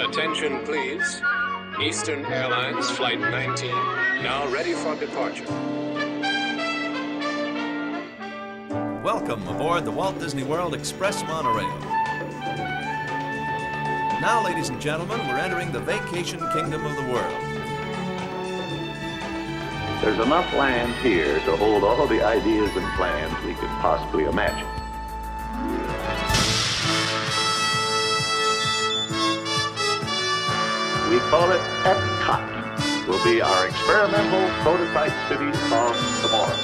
Attention, please. Eastern Airlines Flight 19, now ready for departure. Welcome aboard the Walt Disney World Express monorail. Now, ladies and gentlemen, we're entering the vacation kingdom of the world. There's enough land here to hold all the ideas and plans we could possibly imagine. We call it EPCOT. Will be our experimental prototype city of tomorrow.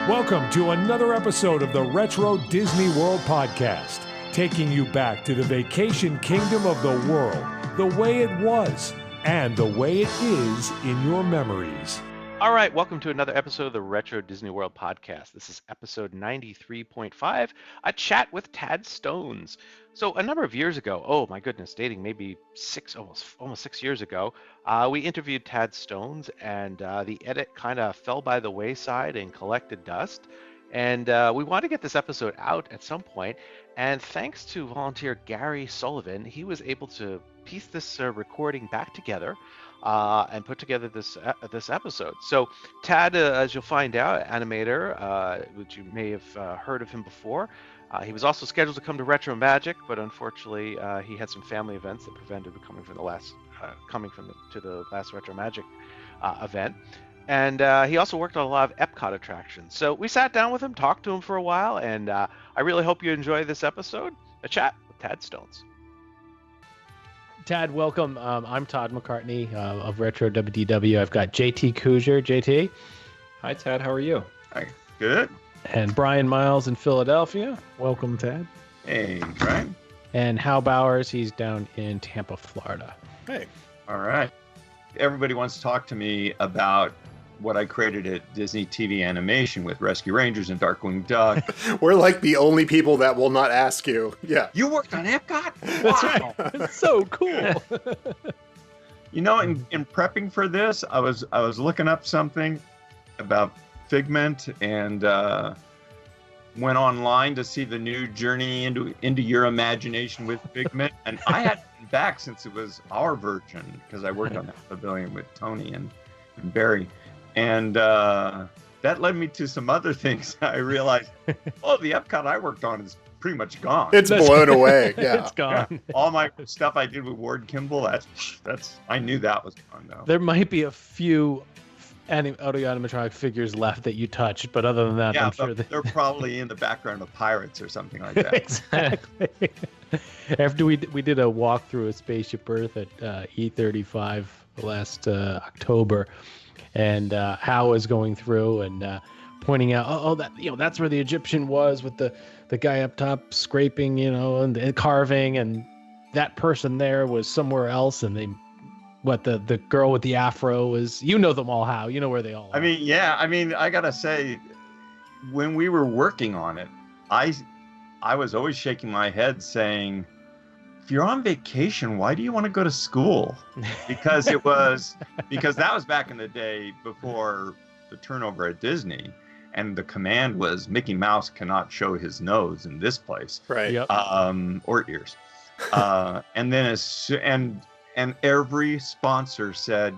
Welcome to another episode of the Retro Disney World Podcast, taking you back to the vacation kingdom of the world, the way it was, and the way it is in your memories. All right, welcome to another episode of the Retro Disney World Podcast. This is episode 93.5, a chat with Tad Stones. So a number of years ago, oh my goodness, dating maybe almost 6 years ago, we interviewed Tad Stones, and the edit kind of fell by the wayside and collected dust. And we wanted to get this episode out at some point, and thanks to volunteer Gary Sullivan, he was able to piece this recording back together and put together this episode. So Tad, as you'll find out, animator, which you may have heard of him before. He was also scheduled to come to Retro Magic, but unfortunately he had some family events that prevented him coming to the last Retro Magic event. And he also worked on a lot of EPCOT attractions. So we sat down with him, talked to him for a while, and I really hope you enjoy this episode, a chat with Tad Stones. Tad, welcome. I'm Todd McCartney of Retro WDW. I've got JT Kuzier. JT. Hi, Tad. How are you? Hi. Good. And Brian Miles in Philadelphia. Welcome, Tad. Hey, Brian. And Hal Bowers. He's down in Tampa, Florida. Hey. All right. Everybody wants to talk to me about what I created at Disney TV Animation with Rescue Rangers and Darkwing Duck. We're like the only people that will not ask you. Yeah. You worked on EPCOT? That's right. It's so cool. You know, in prepping for this, I was looking up something about Figment and went online to see the new Journey into Your Imagination with Figment, and I hadn't been back since it was our version because I worked on that pavilion with Tony and Barry. And that led me to some other things. I realized, the EPCOT I worked on is pretty much gone. It's blown away. Yeah, it's gone. Yeah. All my stuff I did with Ward Kimball, that's I knew that was gone though. There might be a few audio animatronic figures left that you touched, but other than that, yeah, I'm sure they're probably in the background of Pirates or something like that. Exactly. After we did a walkthrough of Spaceship Earth at E35 last October. And Hal was going through and pointing out, that's where the Egyptian was with the guy up top scraping, and carving, and that person there was somewhere else, and the girl with the afro was, them all, Hal, where they all are. I gotta say, when we were working on it, I was always shaking my head saying, if you're on vacation, why do you want to go to school? Because that was back in the day before the turnover at Disney, and the command was Mickey Mouse cannot show his nose in this place, right? Yep. Or ears. And then and every sponsor said,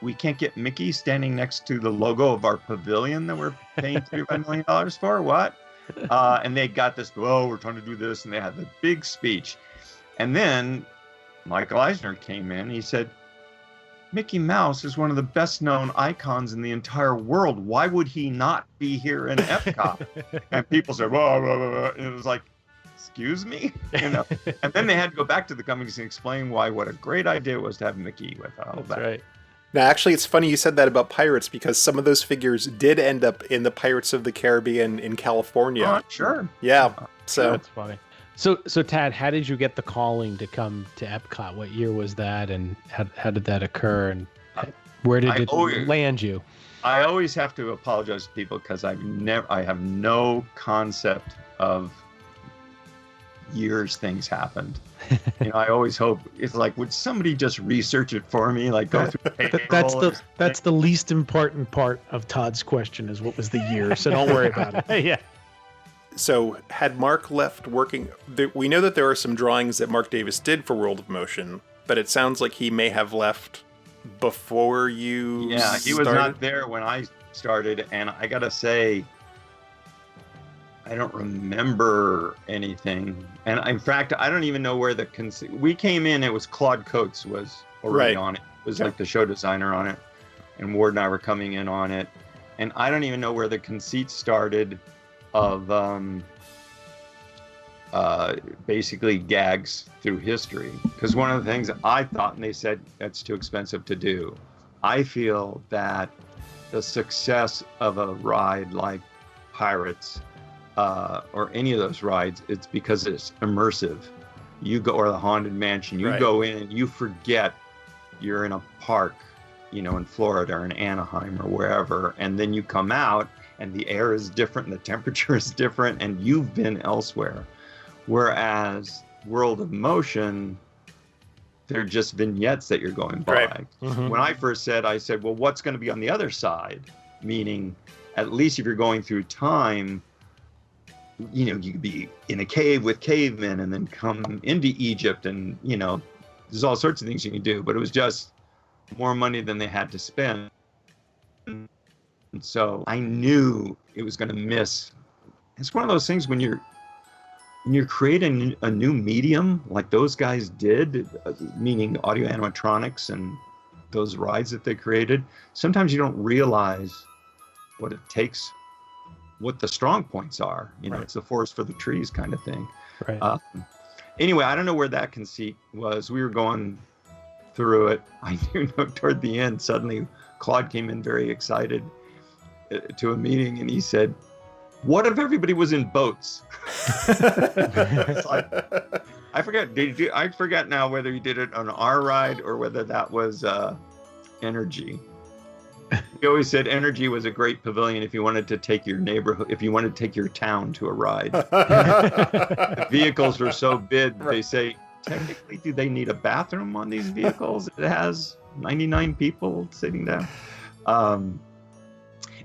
we can't get Mickey standing next to the logo of our pavilion that we're paying $35 million for. What? And they got this. We're trying to do this, and they had the big speech. And then Michael Eisner came in. He said, Mickey Mouse is one of the best known icons in the entire world. Why would he not be here in Epcot? And people said, whoa. And it was like, excuse me? And then they had to go back to the companies and explain what a great idea it was to have Mickey with all That's that. Right. Now, actually, it's funny you said that about Pirates because some of those figures did end up in the Pirates of the Caribbean in California. Oh, sure. Yeah. So That's funny. So Tad, how did you get the calling to come to Epcot? What year was that, and how did that occur, and where did it land you? I always have to apologize to people because I have no concept of years things happened. I always hope it's like, would somebody just research it for me? Like go through payroll. That's the least important part of Todd's question is what was the year. So don't worry about it. Yeah. So had Mark left working? We know that there are some drawings that Mark Davis did for World of Motion, but it sounds like he may have left before you. Yeah, he was started? not there when I started, and I gotta say, I don't remember anything. And in fact, I don't even know where we came in. It was Claude Coates was already on it. It was like the show designer on it, and Ward and I were coming in on it. And I don't even know where the conceit started of basically gags through history. Because one of the things I thought, and they said that's too expensive to do. I feel that the success of a ride like Pirates or any of those rides, it's because it's immersive. You go, or the Haunted Mansion, you go in and you forget you're in a park, in Florida or in Anaheim or wherever, and then you come out and the air is different and the temperature is different and you've been elsewhere. Whereas World of Motion, they're just vignettes that you're going by. Right. Mm-hmm. When I first said, well, what's going to be on the other side? Meaning, at least if you're going through time, you could be in a cave with cavemen and then come into Egypt and, there's all sorts of things you can do, but it was just more money than they had to spend. And so I knew it was going to miss. It's one of those things when you're creating a new medium like those guys did, meaning audio animatronics and those rides that they created, sometimes you don't realize what it takes, what the strong points are. It's the forest for the trees kind of thing. Right. Anyway, I don't know where that conceit was. We were going through it. I do know toward the end, suddenly Claude came in very excited to a meeting and he said, "What if everybody was in boats?" It's like, I forget now whether he did it on our ride or whether that was Energy. He always said Energy was a great pavilion if you wanted to take your neighborhood, if you wanted to take your town to a ride. The vehicles were so big, they say, technically, do they need a bathroom on these vehicles? It has 99 people sitting down.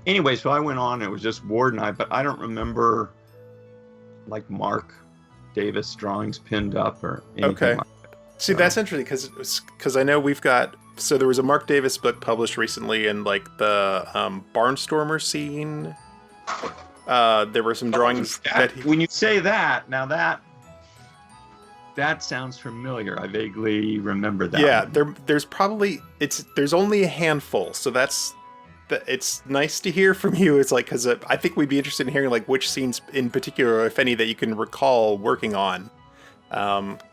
Anyway, so I went on. It was just Ward and I, but I don't remember like Mark Davis drawings pinned up or anything like that. See, that's interesting because I know we've got. So there was a Mark Davis book published recently, and like the Barnstormer scene. There were some drawings when you say that, now that sounds familiar. I vaguely remember that. Yeah, there's probably there's only a handful, so it's nice to hear from you. It's like, because I think we'd be interested in hearing like which scenes in particular, if any, that you can recall working on.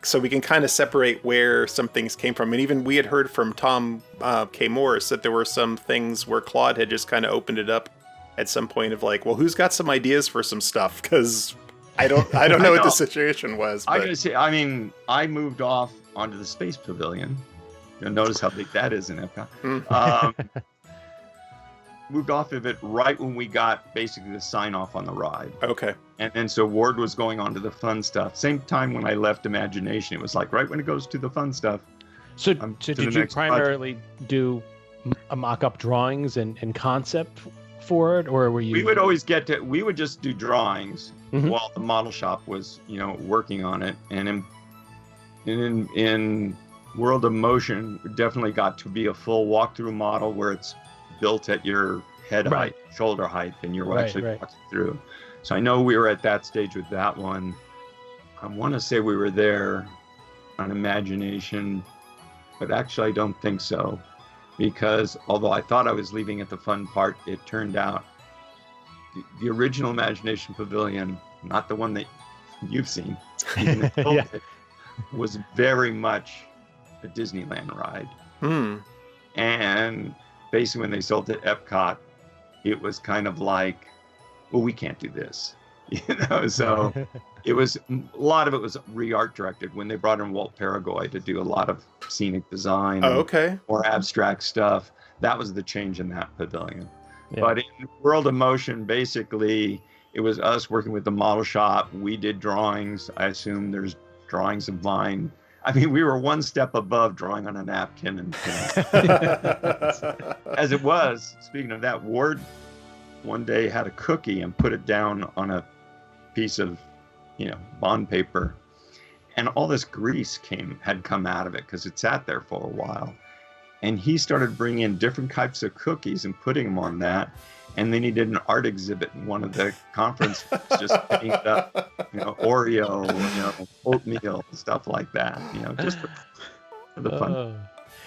So we can kind of separate where some things came from. And even we had heard from Tom K. Morris that there were some things where Claude had just kind of opened it up at some point of like, well, who's got some ideas for some stuff? Because I don't know what the situation was. But... I gotta say, I moved off onto the Space Pavilion. You'll notice how big that is in EPCOT. Moved off of it right when we got basically the sign off on the ride. Okay. And so Ward was going on to the fun stuff. Same time when I left Imagination, it was like right when it goes to the fun stuff. So did you primarily do mock-up drawings and concept for it, or were you? We would always we would just do drawings while the model shop was, working on it. And in World of Motion, it definitely got to be a full walkthrough model where it's built at your head height, shoulder height, and you're actually walking through. So I know we were at that stage with that one. I want to say we were there on Imagination, but actually I don't think so, because although I thought I was leaving at the fun part, it turned out the original Imagination Pavilion, not the one that you've seen, was very much a Disneyland ride. And basically when they sold it at EPCOT, it was kind of like, well, we can't do this, so it was, a lot of it was re-art directed when they brought in Walt Paragoy to do a lot of scenic design, or abstract stuff. That was the change in that pavilion. But in World of Motion, basically it was us working with the model shop. We did drawings. I assume there's drawings of mine. I mean, we were one step above drawing on a napkin and as it was. Speaking of that, Ward one day had a cookie and put it down on a piece of, bond paper, and all this grease had come out of it because it sat there for a while. And he started bringing in different types of cookies and putting them on that. And then he did an art exhibit in one of the conferences, just painted up, Oreo, oatmeal, stuff like that, just for the fun.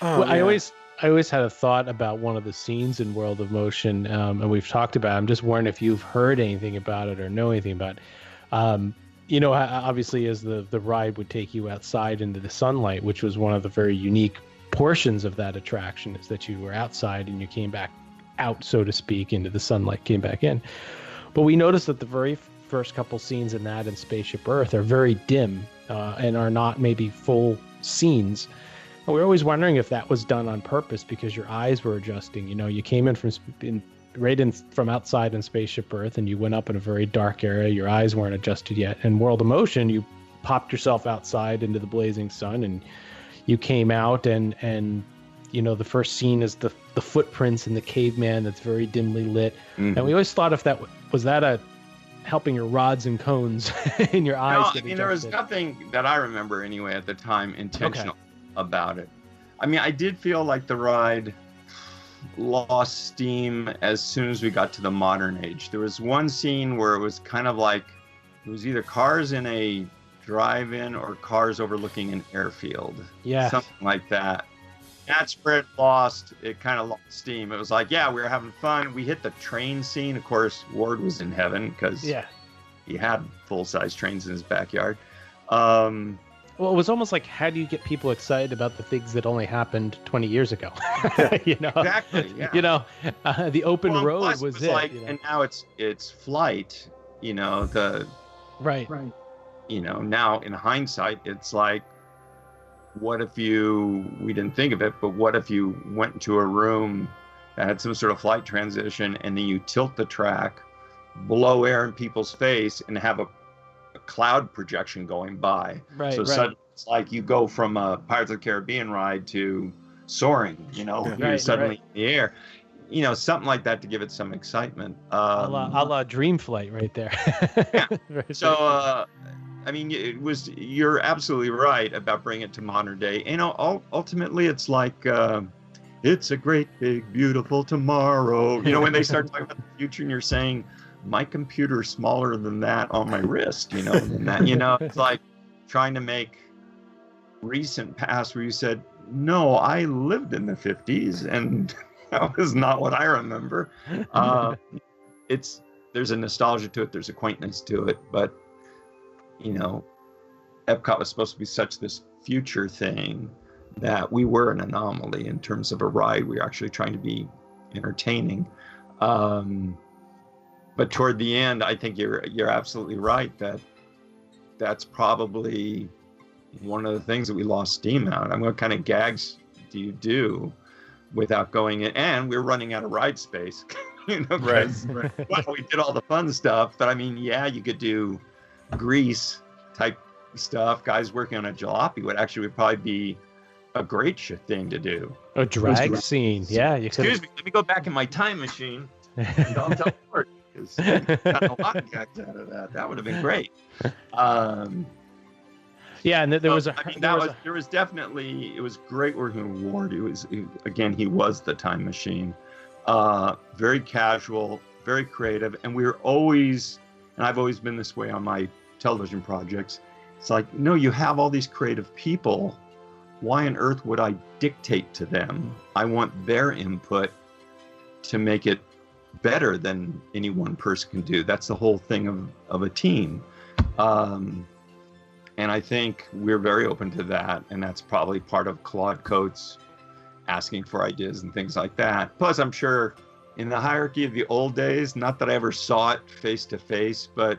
Well, I always had a thought about one of the scenes in World of Motion, and we've talked about it. I'm just wondering if you've heard anything about it or know anything about it. Obviously, as the ride would take you outside into the sunlight, which was one of the very unique portions of that attraction, is that you were outside and you came back out, so to speak, into the sunlight, came back in. But we noticed that the very first couple scenes in that and Spaceship Earth are very dim and are not maybe full scenes. And we're always wondering if that was done on purpose because your eyes were adjusting. You came in from outside in Spaceship Earth and you went up in a very dark area. Your eyes weren't adjusted yet. In World of Motion, you popped yourself outside into the blazing sun and you came out and the first scene is the footprints in the caveman that's very dimly lit. Mm-hmm. And we always thought if that was that helping your rods and cones in your eyes. No, there was nothing that I remember anyway at the time intentional about it. I did feel like the ride lost steam as soon as we got to the modern age. There was one scene where it was kind of like it was either cars in a drive-in or cars overlooking an airfield. Yeah. Something like that. That's where it lost steam. It was like, we were having fun. We hit the train scene. Of course, Ward was in heaven because he had full-size trains in his backyard. Well, it was almost like, how do you get people excited about the things that only happened 20 years ago? Exactly. Yeah. The open road was it. Like, and now it's flight. Right. Now in hindsight, it's like, what if we didn't think of it, but what if you went into a room that had some sort of flight transition and then you tilt the track, blow air in people's face and have a cloud projection going by. Right. So suddenly it's like you go from a Pirates of the Caribbean ride to soaring, you're suddenly in the air. Something like that to give it some excitement. A la Dream Flight right there. Yeah. Right so, you're absolutely right about bringing it to modern day. Ultimately it's like, it's a great, big, beautiful tomorrow. When they start talking about the future and you're saying, my computer's smaller than that on my wrist, than that, it's like trying to make recent past where you said, no, I lived in the 50s and that was not what I remember. There's a nostalgia to it. There's a quaintness to it, but Epcot was supposed to be such this future thing that we were an anomaly in terms of a ride. We were actually trying to be entertaining. But toward the end, I think you're absolutely right that that's probably one of the things that we lost steam out. What kind of gags do you do without going in? And we're running out of ride space. Right. Well, we did all the fun stuff, but you could do grease type stuff. Guys working on a jalopy would probably be a great thing to do. A drag scene. Yeah. Excuse me, let me go back in my time machine and I'll tell Ward. Because got a lot of gags out of that. That would have been great. And there was definitely, it was great working with Ward. He was the time machine. Very casual, very creative, and I've always been this way on my television projects. It's like, no, you have all these creative people. Why on earth would I dictate to them? I want their input to make it better than any one person can do. That's the whole thing of a team. And I think we're very open to that. And that's probably part of Claude Coates asking for ideas and things like that. Plus, I'm sure in the hierarchy of the old days, not that I ever saw it face to face, but,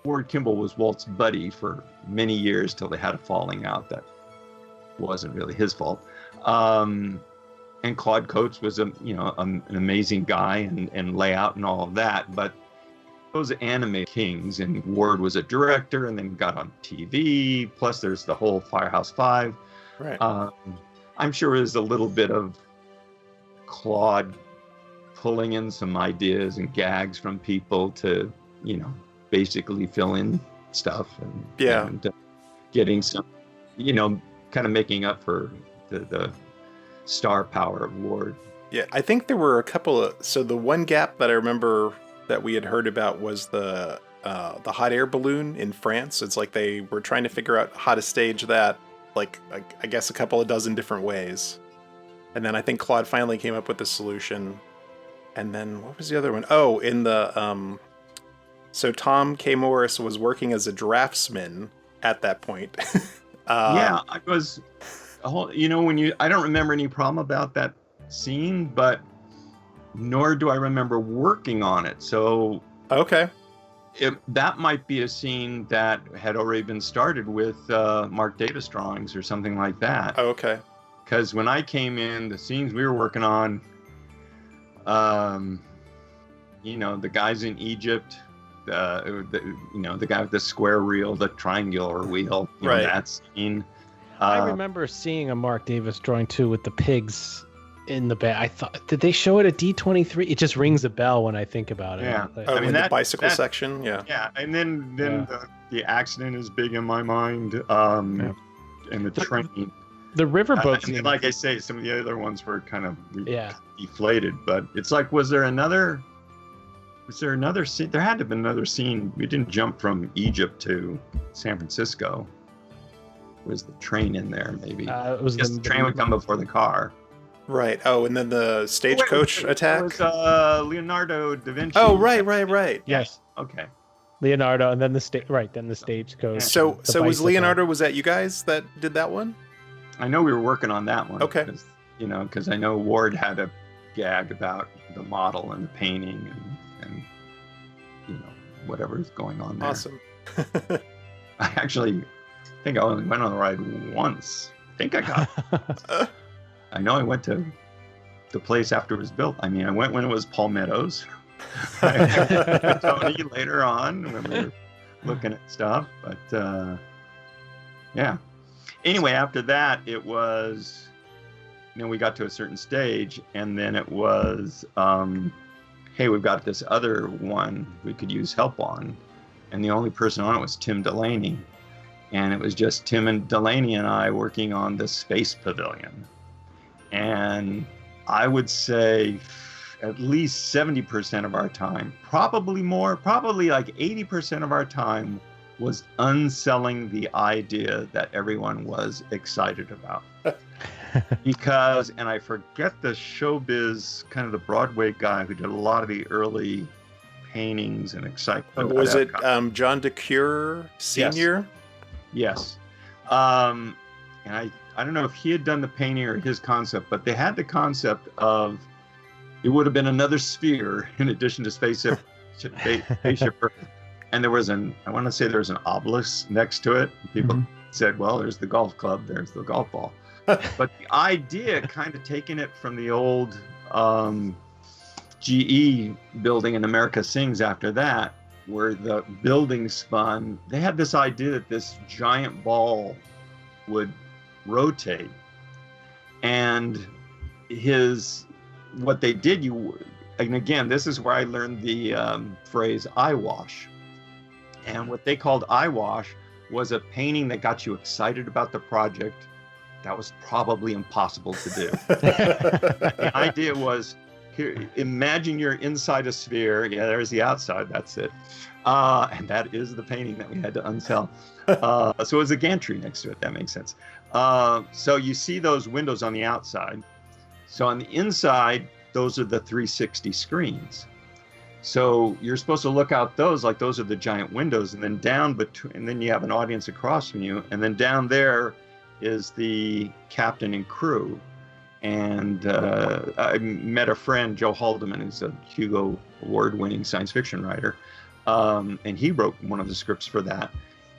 Ward Kimball was Walt's buddy for many years till they had a falling out that wasn't really his fault. And Claude Coates was an amazing guy and layout and all of that, but those anime kings, and Ward was a director and then got on TV, plus there's the whole Firehouse 5. Right. I'm sure there's a little bit of Claude pulling in some ideas and gags from people to, basically fill in stuff and, Yeah. and getting some, kind of making up for the star power of Ward. Yeah, I think there were a couple of. So the one gap that I remember that we had heard about was the hot air balloon in France. It's like they were trying to figure out how to stage that, like I guess a couple of dozen different ways. And then I think Claude finally came up with the solution. And then what was the other one? Oh, in the so Tom K. Morris was working as a draftsman at that point. Yeah, I was. I don't remember any problem about that scene, but nor do I remember working on it. So okay, that might be a scene that had already been started with Mark Davis drawings or something like that. Oh, okay. Because when I came in, the scenes we were working on, the guys in Egypt, the guy with the square reel, the triangular wheel, right? That scene. I remember seeing a Mark Davis drawing too with the pigs in the back. I thought, did they show it at D23? It just rings a bell when I think about it. Yeah. The bicycle section. Yeah. Yeah, and then the accident is big in my mind. And the train. The riverboat. And like I say, some of the other ones were kind of deflated. But it's like, was there another scene? There had to have been another scene. We didn't jump from Egypt to San Francisco. Was the train in there? Maybe it was the train would come before the car. Right. Oh, and then the stagecoach attack. It was Leonardo da Vinci. Oh, right. Yes. Okay. Leonardo, and then the stagecoach. So was Leonardo? Was that you guys that did that one? I know we were working on that one. Okay. Because I know Ward had a gag about the model and the painting and whatever is going on there. Awesome. I actually think I only went on the ride once. I think I got. I know I went to the place after it was built. I mean, I went when it was palmettos. I met Tony later on when we were looking at stuff, but yeah. Anyway, after that, it was, we got to a certain stage, and then it was, hey, we've got this other one we could use help on, and the only person on it was Tim Delaney, and it was just Tim and Delaney and I working on the space pavilion, and I would say at least 70% of our time, probably more, probably like 80% of our time was unselling the idea that everyone was excited about. Because, and I forget the showbiz, kind of the Broadway guy who did a lot of the early paintings and excitement. Was it John DeCure Sr.? Yes. And I don't know if he had done the painting or his concept, but they had the concept of it would have been another sphere in addition to spaceship Earth. And there was I want to say there was an obelisk next to it. People said, well, there's the golf club, there's the golf ball. But the idea, kind of taking it from the old GE building in America Sings after that, where the building spun, they had this idea that this giant ball would rotate. And what they did, and again, this is where I learned the phrase eyewash. And what they called eyewash was a painting that got you excited about the project that was probably impossible to do. The idea was, here, imagine you're inside a sphere. Yeah, there's the outside. That's it. And that is the painting that we had to unsell. So it was a gantry next to it. That makes sense. So you see those windows on the outside. So on the inside, those are the 360 screens. So you're supposed to look out those like those are the giant windows, and then and then you have an audience across from you, and then down there is the captain and crew. And I met a friend, Joe Haldeman, who's a Hugo Award-winning science fiction writer, and he wrote one of the scripts for that.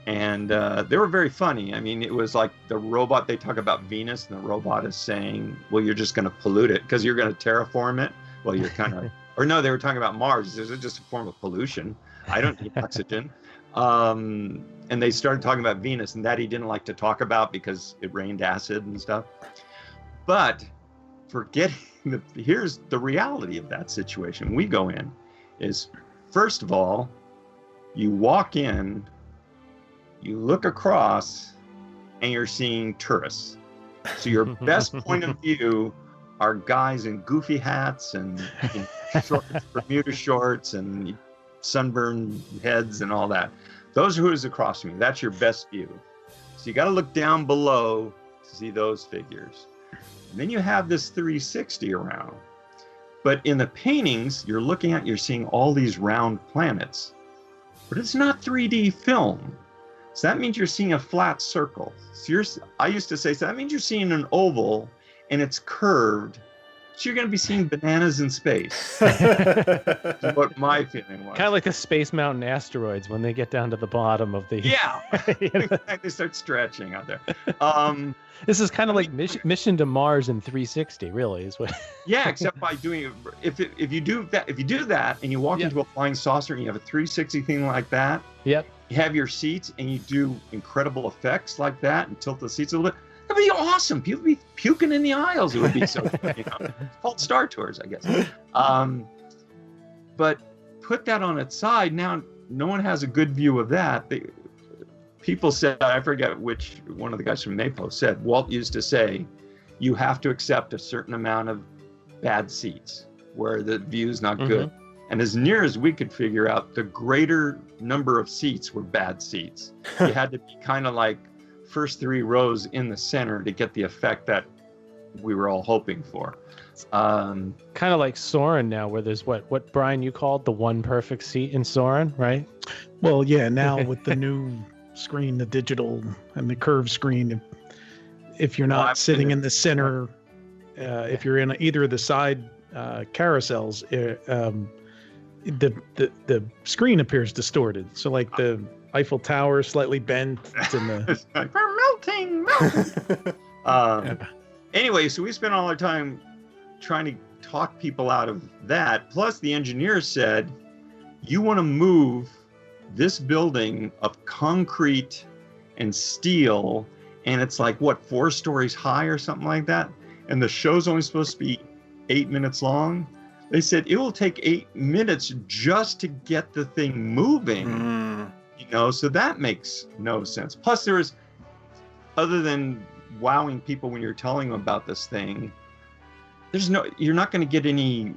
And they were very funny. I mean, it was like the robot, they talk about Venus, and the robot is saying, well, you're just going to pollute it because you're going to terraform it. Well, you're kind of, or no, they were talking about Mars. This is just a form of pollution. I don't need oxygen. And they started talking about Venus, and that he didn't like to talk about because it rained acid and stuff. But here's the reality of that situation. We go in is, first of all, You walk in, you look across, and you're seeing tourists. So your best point of view are guys in goofy hats and shorts, Bermuda shorts and sunburned heads and all that. Those are who's across from you. That's your best view. So you got to look down below to see those figures. And then you have this 360 around. But in the paintings you're seeing all these round planets. But it's not 3D film. So that means you're seeing a flat circle. So I used to say, so that means you're seeing an oval and it's curved. So you're going to be seeing bananas in space. That's what my feeling was. Kind of like the Space Mountain asteroids when they get down to the bottom of the... Yeah, they start stretching out there. This is kind of like Mission to Mars in 360, really, is what... Yeah, except by doing if you do that and you walk into a flying saucer and you have a 360 thing like that. Yep. You have your seats and you do incredible effects like that and tilt the seats a little bit. That'd be awesome. People would be puking in the aisles. It would be so, It's called Star Tours, I guess. But put that on its side. Now, no one has a good view of that. People said, I forget which one of the guys from NAPO said, Walt used to say, you have to accept a certain amount of bad seats where the view's not good. And as near as we could figure out, the greater number of seats were bad seats. You had to be kind of like first 3 rows in the center to get the effect that we were all hoping for. Kind of like Soarin' now, where there's what Brian, you called the one perfect seat in Soarin', right? Well, yeah, now with the new screen, the digital and the curved screen, if you're not sitting in the center, if you're in either of the side carousels, the screen appears distorted. So like the Eiffel Tower slightly bent. It's in the... It's like, we're melting. Anyway, so we spent all our time trying to talk people out of that. Plus, the engineer said, you want to move this building of concrete and steel, and it's like, 4 stories high or something like that? And the show's only supposed to be 8 minutes long. They said it will take 8 minutes just to get the thing moving. So that makes no sense. Plus, there's, other than wowing people when you're telling them about this thing, you're not going to get any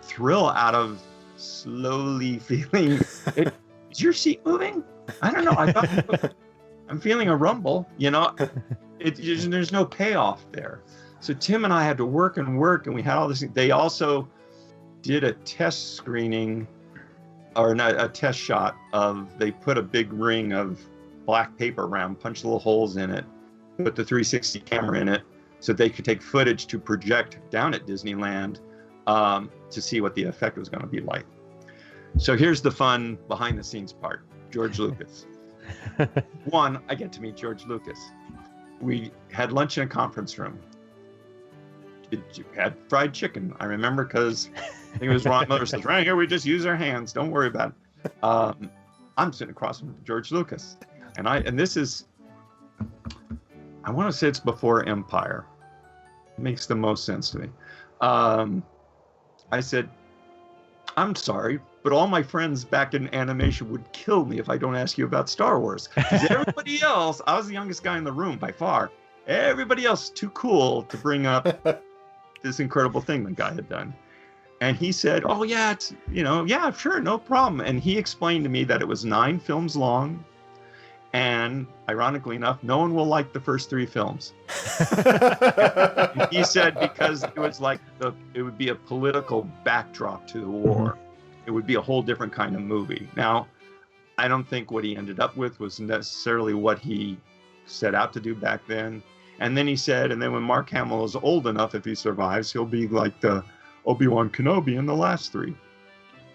thrill out of slowly feeling it. Is your seat moving? I don't know. I'm feeling a rumble, there's no payoff there. So Tim and I had to work, and we had all this. They also did a test screening, or not, a test shot of, they put a big ring of black paper around, punched little holes in it, put the 360 camera in it, so they could take footage to project down at Disneyland to see what the effect was going to be like. So here's the fun behind the scenes part. George Lucas. One, I get to meet George Lucas. We had lunch in a conference room. You had fried chicken. I remember because I think it was Ron Miller says, right here, we just use our hands. Don't worry about it. I'm sitting across from George Lucas. And this is, I want to say it's before Empire. It makes the most sense to me. I said, I'm sorry, but all my friends back in animation would kill me if I don't ask you about Star Wars. Because everybody else, I was the youngest guy in the room by far. Everybody else too cool to bring up this incredible thing the guy had done. And he said, oh yeah, it's, yeah, sure, no problem. And he explained to me that it was 9 films long. And ironically enough, no one will like the first 3 films. He said because it was like it would be a political backdrop to the war. It would be a whole different kind of movie. Now, I don't think what he ended up with was necessarily what he set out to do back then. And then he said, and then when Mark Hamill is old enough, if he survives, he'll be like the Obi-Wan Kenobi in the last 3.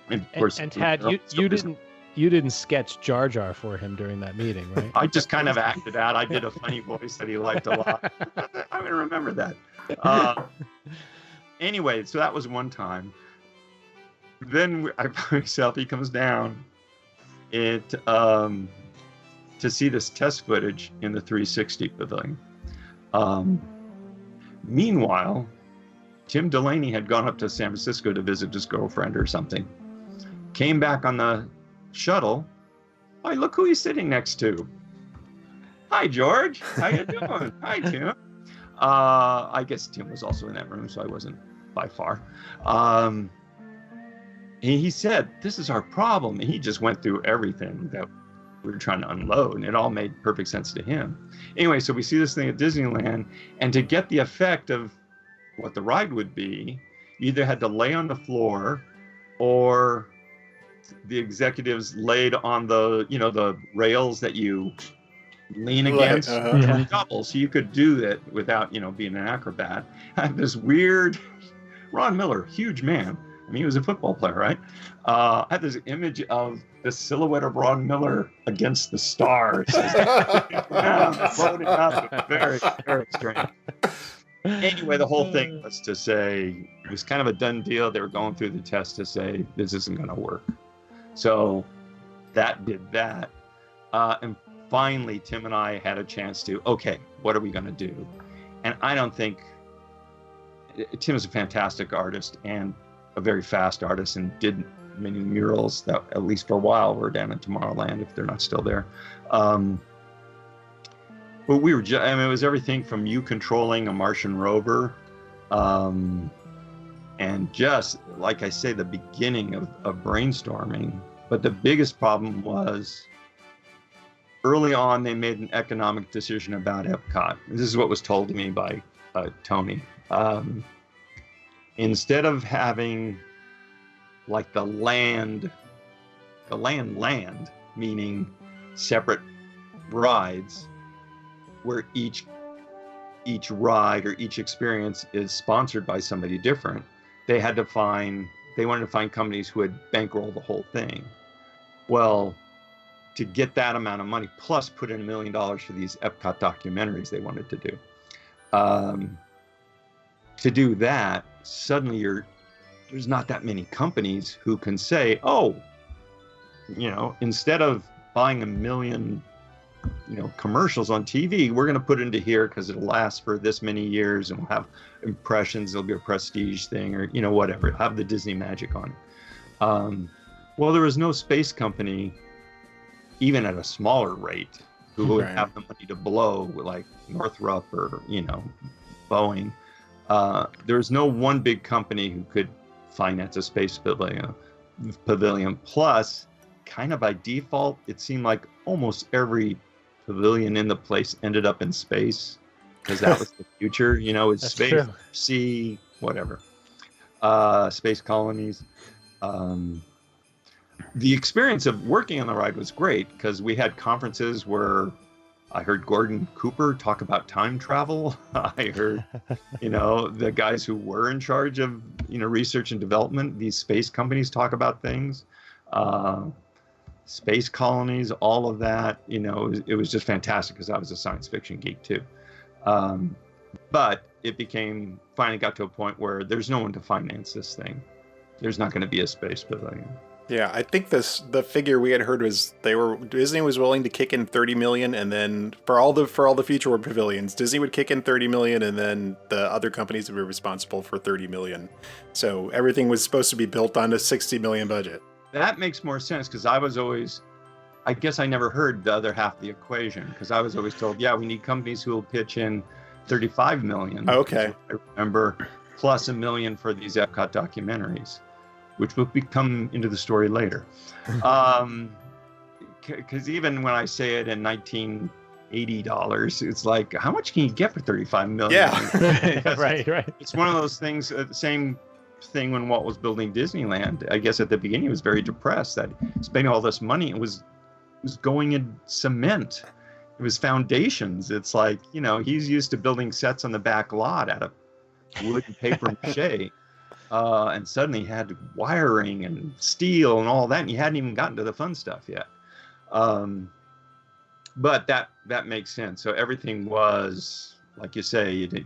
And of course, and Tad, you didn't sketch Jar Jar for him during that meeting, right? I just kind of acted out. I did a funny voice that he liked a lot. I'm gonna remember that. Anyway, so that was one time. Then I found myself, he comes down to see this test footage in the 360 pavilion. Meanwhile, Tim Delaney had gone up to San Francisco to visit his girlfriend or something. Came back on the shuttle, Hey, look who he's sitting next to. Hi, George. How you doing? Hi, Tim. I guess Tim was also in that room, so I wasn't by far. He said, this is our problem. And he just went through everything that we were trying to unload, and it all made perfect sense to him. Anyway, so we see this thing at Disneyland, and to get the effect of what the ride would be, you either had to lay on the floor, or the executives laid on the, the rails that you lean against, double, so you could do it without, being an acrobat. I had this weird, Ron Miller, huge man. I mean, he was a football player, right? I had this image of the silhouette of Ron Miller against the stars. Floating up, very, very strange. Anyway, the whole thing was to say, it was kind of a done deal. They were going through the test to say, this isn't going to work. So that did that. And finally, Tim and I had a chance to, okay, what are we going to do? And I don't think, Tim is a fantastic artist and a very fast artist, and did many murals that, at least for a while, were down in Tomorrowland, if they're not still there. But we were it was everything from you controlling a Martian rover, and just, like I say, the beginning of brainstorming. But the biggest problem was, early on, they made an economic decision about EPCOT. This is what was told to me by Tony. Instead of having like the land, meaning separate rides, where each ride or each experience is sponsored by somebody different, they wanted to find companies who would bankroll the whole thing. Well, to get that amount of money, plus put in $1 million for these EPCOT documentaries they wanted to do. To do that, suddenly there's not that many companies who can say, oh, instead of buying 1 million, commercials on TV, we're going to put it into here because it'll last for this many years and we'll have impressions. It'll be a prestige thing, or, whatever, have the Disney magic on it. Well, there was no space company, even at a smaller rate, who would have the money to blow, like Northrop or, Boeing. There's no one big company who could finance a space pavilion. Plus, kind of by default, it seemed like almost every pavilion in the place ended up in space, because that was the future. It's space, true. Sea, whatever. Space colonies. The experience of working on the ride was great, because we had conferences where I heard Gordon Cooper talk about time travel. I heard, the guys who were in charge of, research and development, these space companies talk about things, space colonies, all of that. It was just fantastic, because I was a science fiction geek too. But it finally got to a point where there's no one to finance this thing. There's not going to be a space pavilion. Yeah, I think the figure we had heard was Disney was willing to kick in $30 million, and then for all the future world pavilions, Disney would kick in $30 million, and then the other companies would be responsible for $30 million. So everything was supposed to be built on a $60 million budget. That makes more sense, because I guess I never heard the other half of the equation, because I was always told, yeah, we need companies who will pitch in $35 million. Okay. I remember, plus $1 million for these EPCOT documentaries, which will come into the story later. Because even when I say it in $1980, it's like, how much can you get for $35 million? Yeah. Right. It's one of those things, the same thing when Walt was building Disneyland. I guess at the beginning he was very depressed that spending all this money, it was going in cement. It was foundations. It's like, he's used to building sets on the back lot out of wood and paper mache. And suddenly he had wiring and steel and all that, and you hadn't even gotten to the fun stuff yet. But that makes sense. So everything was, like you say, they're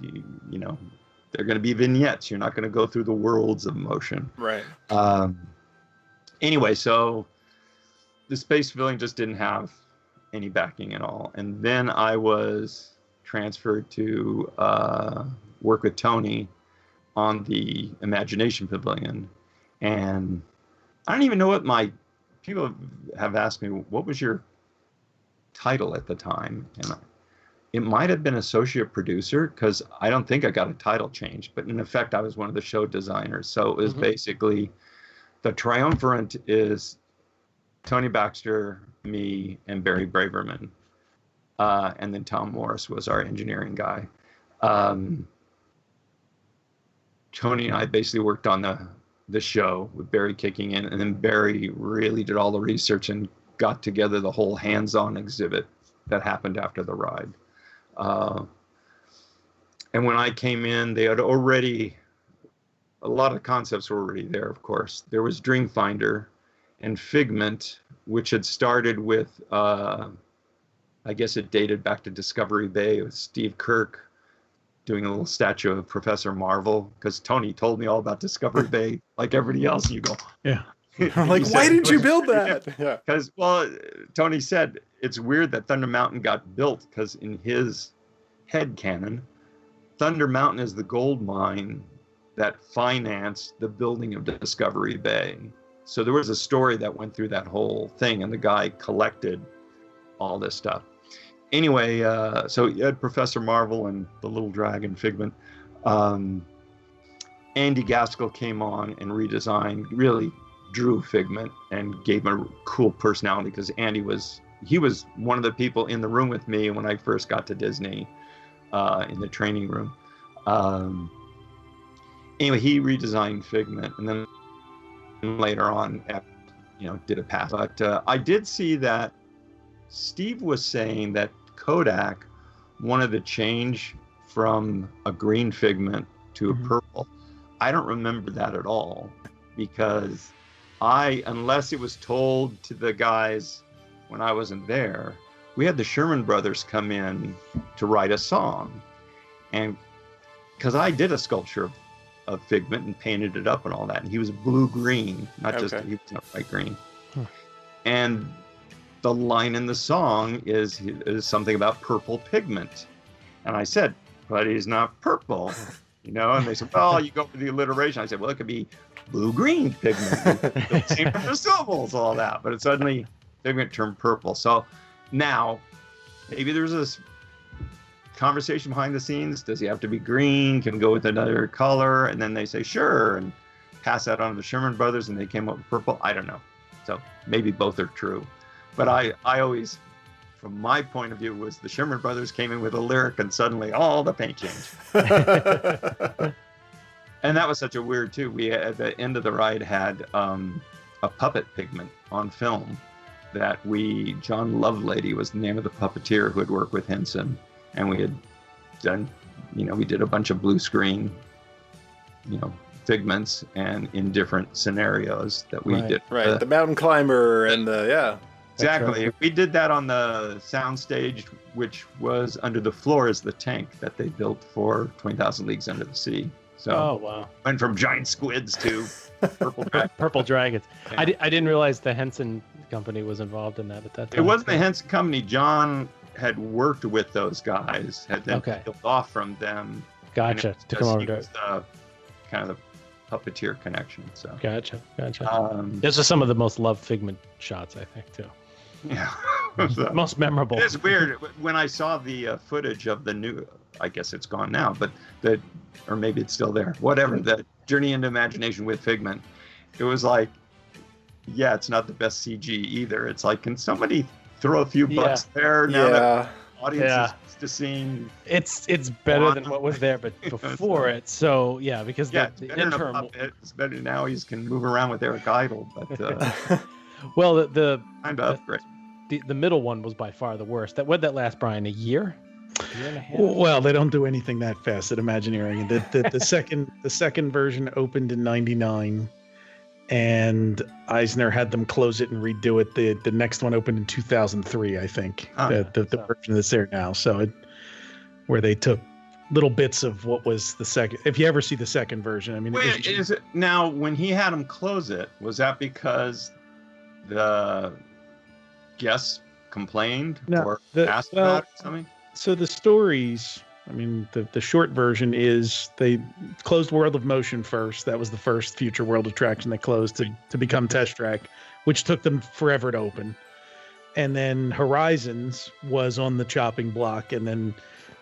going to be vignettes. You're not going to go through the worlds of motion. Right. Anyway, so the Space Pavilion just didn't have any backing at all. And then I was transferred to work with Tony on the Imagination Pavilion. And I don't even know what my people have asked me, what was your title at the time? And it might have been associate producer, because I don't think I got a title change, but in effect, I was one of the show designers. So it was basically, the triumvirate is Tony Baxter, me, and Barry Braverman. And then Tom Morris was our engineering guy. Tony and I basically worked on the show with Barry kicking in, and then Barry really did all the research and got together the whole hands-on exhibit that happened after the ride. And when I came in, they had already, a lot of the concepts were already there, of course. There was Dreamfinder and Figment, which had started with, I guess it dated back to Discovery Bay with Steve Kirk doing a little statue of Professor Marvel, because Tony told me all about Discovery Bay, like everybody else. You go, yeah. I'm like, why didn't you build that? Yeah. Because, well, Tony said it's weird that Thunder Mountain got built, because in his head canon, Thunder Mountain is the gold mine that financed the building of Discovery Bay. So there was a story that went through that whole thing, and the guy collected all this stuff. Anyway, so you had Professor Marvel and the Little Dragon Figment. Andy Gaskell came on and redesigned, really drew Figment and gave him a cool personality, because Andy was one of the people in the room with me when I first got to Disney, in the training room. Anyway, he redesigned Figment, and then later on, did a pass. But I did see that Steve was saying that Kodak wanted to change from a green Figment to a purple. I don't remember that at all, because unless it was told to the guys when I wasn't there, we had the Sherman Brothers come in to write a song. And because I did a sculpture of Figment and painted it up and all that, and he was blue-green, not just, he was not bright green. And the line in the song is something about purple pigment. And I said, but he's not purple, and they said, well, you go for the alliteration. I said, well, it could be blue-green pigment. Same for the syllables, all that. But it suddenly, Figment turned purple. So now, maybe there's this conversation behind the scenes. Does he have to be green? Can we go with another color? And then they say, sure, and pass that on to the Sherman Brothers, and they came up with purple. I don't know. So maybe both are true. But I always, from my point of view, was the Sherman Brothers came in with a lyric, and suddenly all the paint changed. And that was such a weird, too. We, at the end of the ride, had a puppet Pigment on film that John Lovelady was the name of the puppeteer who had worked with Henson. And we had done, we did a bunch of blue screen, Figments, and in different scenarios that we did. Right, the mountain climber and Exactly. We did that on the sound stage, which was under the floor as the tank that they built for 20,000 Leagues Under the Sea. So went from giant squids to purple dragons. Yeah. I didn't realize the Henson company was involved in that at that time. It wasn't the Henson company. John had worked with those guys, had then built off from them. Gotcha. To come over to the kind of the puppeteer connection. So Gotcha. This is some of the most loved Figment shots, I think, too. Yeah. Most memorable. It's weird. When I saw the footage of the new, I guess it's gone now, but or maybe it's still there, whatever, the Journey into Imagination with Figment, it was like, it's not the best CG either. It's like, can somebody throw a few bucks there now that the audience is used to seeing? It's better than what was there, but before it. So because the interim. It's better now. He can move around with Eric Idle, but well, the kind of upgrade. The middle one was by far the worst. What did that last, Brian? A year? And a half? Well, they don't do anything that fast at Imagineering. The second version opened in '99. And Eisner had them close it and redo it. The next one opened in 2003, I think. The version that's there now. So where they took little bits of what was the second. If you ever see the second version, I mean, is it now when he had them close it? Was that because the guests complained or asked about it or something? So the stories. I mean, the short version is they closed World of Motion first. That was the first Future World attraction they closed to become Test Track. which took them forever to open. And then Horizons was on the chopping block. And then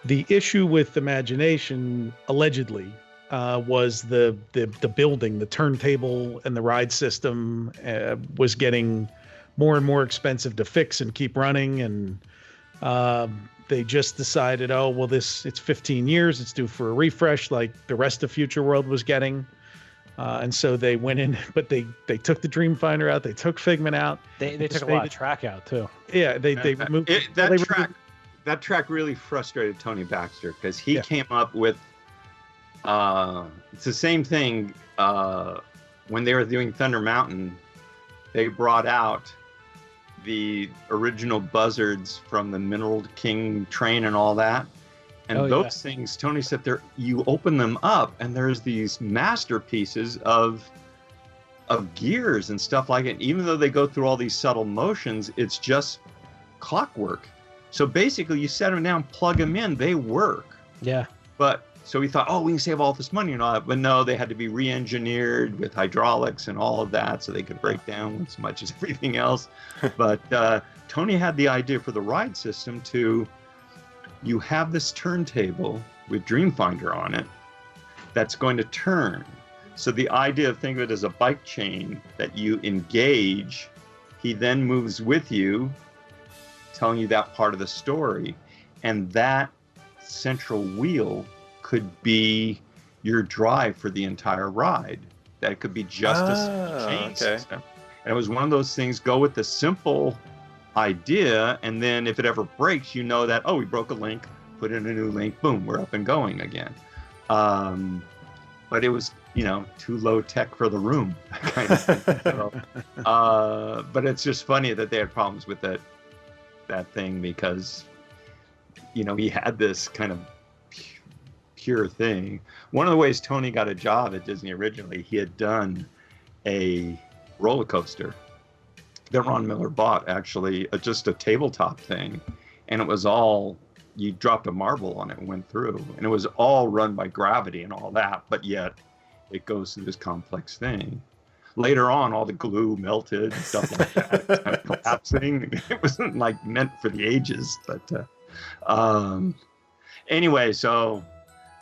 the issue with Imagination, allegedly, was the building, the turntable and the ride system was getting more and more expensive to fix and keep running. And they just decided, oh, well, it's 15 years. It's due for a refresh like the rest of Future World was getting. And so they went in, but they took the Dreamfinder out. They took Figment out. They took a lot of track out, too. Yeah, they removed... That track really frustrated Tony Baxter because he came up with... it's the same thing when they were doing Thunder Mountain. They brought out the original buzzards from the Mineral King train and all that. And those things, Tony said, you open them up and there's these masterpieces of gears and stuff like it. Even though they go through all these subtle motions, it's just clockwork. So basically you set them down, plug them in, they work. Yeah. But so we thought, oh, we can save all this money and all that. But no, they had to be re-engineered with hydraulics and all of that so they could break down as much as everything else. But Tony had the idea for the ride system you have this turntable with Dreamfinder on it that's going to turn. So the idea of think of it as a bike chain that you engage, he then moves with you, telling you that part of the story. And that central wheel could be your drive for the entire ride. That could be just a chain system. And it was one of those things, go with the simple idea, and then if it ever breaks, you know that, oh, we broke a link, put in a new link, boom, we're up and going again. But it was, too low tech for the room, kind of thing. So, but it's just funny that they had problems with that thing because, he had this kind of pure thing. One of the ways Tony got a job at Disney originally, he had done a roller coaster that Ron Miller bought, actually, just a tabletop thing. And it was all, you dropped a marble on it and went through. And it was all run by gravity and all that, but yet it goes through this complex thing. Later on, all the glue melted, stuff like that, kind of collapsing. It wasn't meant for the ages, but anyway, so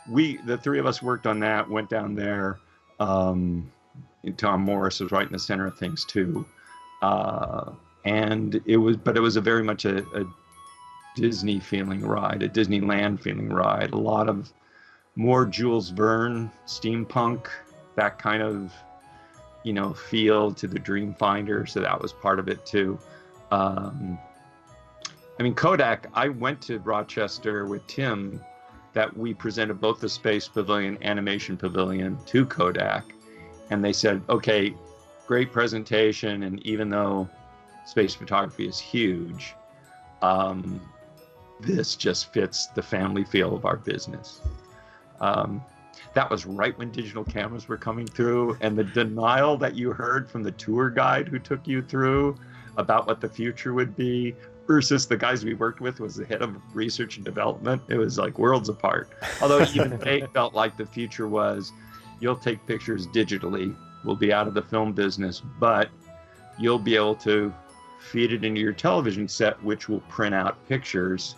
the three of us worked on that, went down there. Tom Morris was right in the center of things too. And it was a very much a Disney feeling ride, a Disneyland feeling ride. A lot of more Jules Verne, steampunk, that kind of, feel to the Dreamfinder. So that was part of it too. Kodak, I went to Rochester with Tim that we presented both the Space Pavilion, Animation Pavilion to Kodak. And they said, okay, great presentation, and even though space photography is huge, this just fits the family feel of our business. That was right when digital cameras were coming through, and the denial that you heard from the tour guide who took you through about what the future would be versus the guys we worked with was the head of research and development. It was like worlds apart. Although even they felt like the future was, you'll take pictures digitally, we'll be out of the film business, but you'll be able to feed it into your television set, which will print out pictures,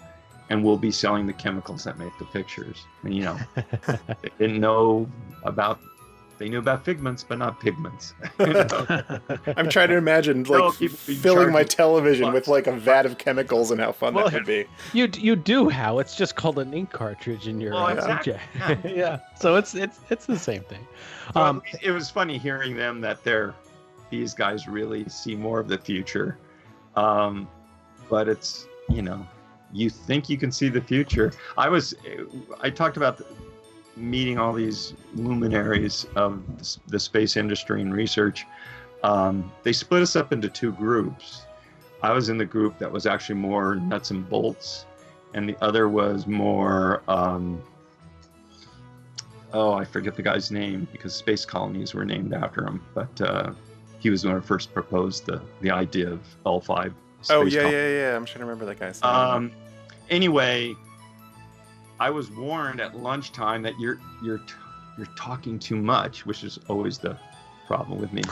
and we'll be selling the chemicals that make the pictures. And, they didn't know about, they knew about figments, but not pigments. I'm trying to imagine filling my television with a vat of chemicals and how fun that would be. You do, Hal. It's just called an ink cartridge in your exactly. Yeah. So it's the same thing. Well, it was funny hearing them that these guys really see more of the future. But it's, you think you can see the future. I talked about meeting all these luminaries of the space industry and research. They split us up into two groups. I was in the group that was actually more nuts and bolts, and the other was more, I forget the guy's name because space colonies were named after him, but he was the one who first proposed the idea of L5 space colonies. Yeah. I'm trying to remember that guy's name. Anyway, I was warned at lunchtime that you're talking too much, which is always the problem with me.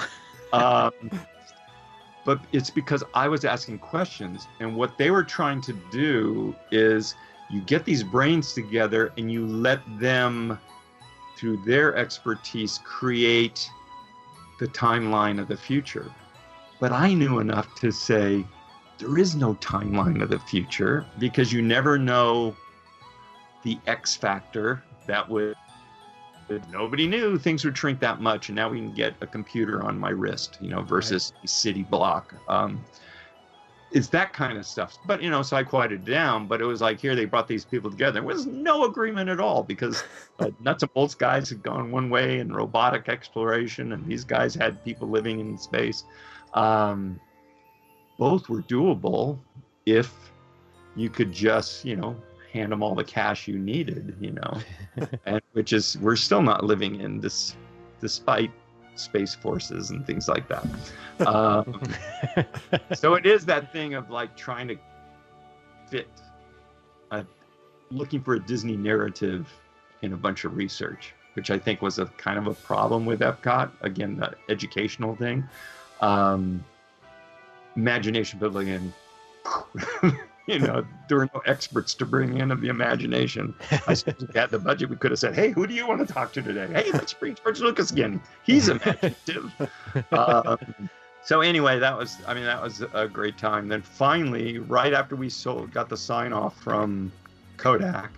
but it's because I was asking questions. And what they were trying to do is you get these brains together and you let them, through their expertise, create the timeline of the future. But I knew enough to say, there is no timeline of the future, because you never know the X factor that would, nobody knew things would shrink that much, and now we can get a computer on my wrist, versus a city block. It's that kind of stuff. But, so I quieted down, but it was like, here they brought these people together. There was no agreement at all, because nuts and bolts guys had gone one way in robotic exploration, and these guys had people living in space. Both were doable if you could just, hand them all the cash you needed, and which is, we're still not living in this, despite space forces and things like that. So it is that thing of like trying to fit, looking for a Disney narrative in a bunch of research, which I think was a kind of a problem with EPCOT. Again, the educational thing, imagination building, and there were no experts to bring in of the imagination. I suppose if we had the budget, we could have said, hey, who do you want to talk to today? Hey, let's bring George Lucas again. He's imaginative. So anyway, that was a great time. Then finally, right after we got the sign off from Kodak,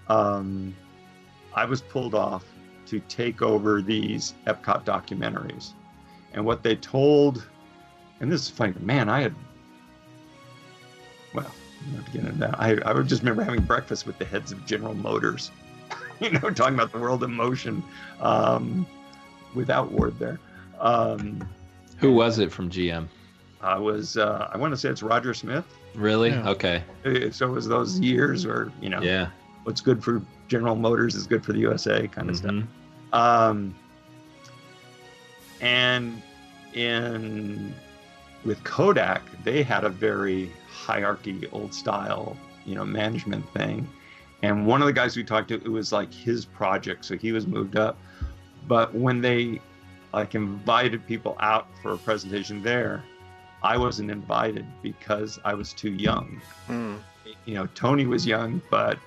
I was pulled off to take over these EPCOT documentaries. And what they told, and this is funny, man, I don't have to get into that. I would just remember having breakfast with the heads of General Motors, talking about the world in motion, without Ward there. Who was it from GM? I want to say it's Roger Smith. Really? Yeah. Okay. So it was those years where, Yeah. what's good for General Motors is good for the USA kind of stuff. And with Kodak, they had a very hierarchy, old style, management thing. And one of the guys we talked to, it was like his project, so he was moved up. But when they invited people out for a presentation there, I wasn't invited because I was too young. Tony was young, but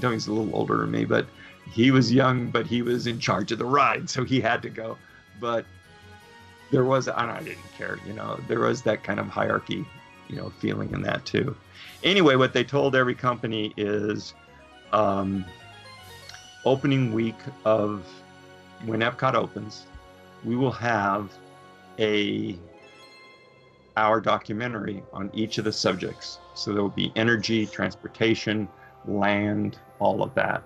Tony's a little older than me, but he was young, but he was in charge of the ride, so he had to go. But there was, and I didn't care, there was that kind of hierarchy, feeling in that too. Anyway, what they told every company is opening week of when EPCOT opens, we will have our documentary on each of the subjects. So there will be energy, transportation, land, all of that.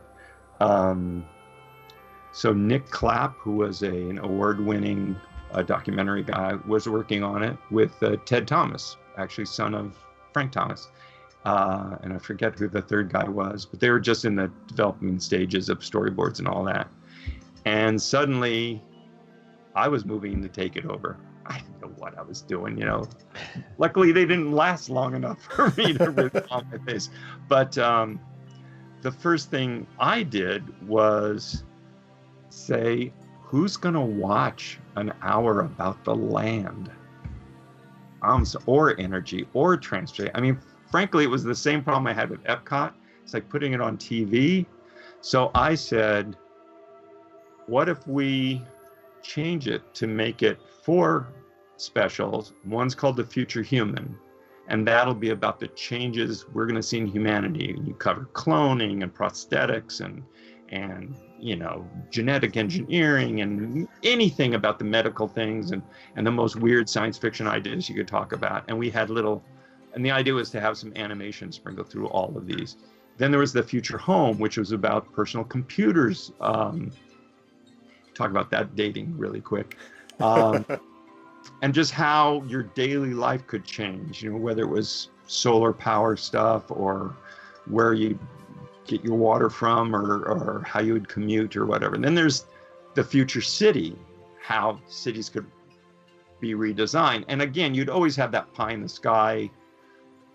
So Nick Clapp, who was an award-winning documentary guy, was working on it with Ted Thomas, actually son of Frank Thomas. And I forget who the third guy was, but they were just in the development stages of storyboards and all that. And suddenly I was moving to take it over. I didn't know what I was doing, Luckily, they didn't last long enough for me to rip on my face. But the first thing I did was say, who's going to watch an hour about the land? Or energy, or transportation. Frankly, it was the same problem I had with EPCOT. It's like putting it on TV. So I said, what if we change it to make it 4 specials? One's called The Future Human, and that'll be about the changes we're going to see in humanity. You cover cloning and prosthetics and genetic engineering and anything about the medical things and the most weird science fiction ideas you could talk about. And we had and the idea was to have some animation sprinkled through all of these. Then there was The Future Home, which was about personal computers. Talk about that dating really quick. And just how your daily life could change, whether it was solar power stuff or where you get your water from or how you would commute or whatever. And then there's The Future City, how cities could be redesigned. And again, you'd always have that pie in the sky,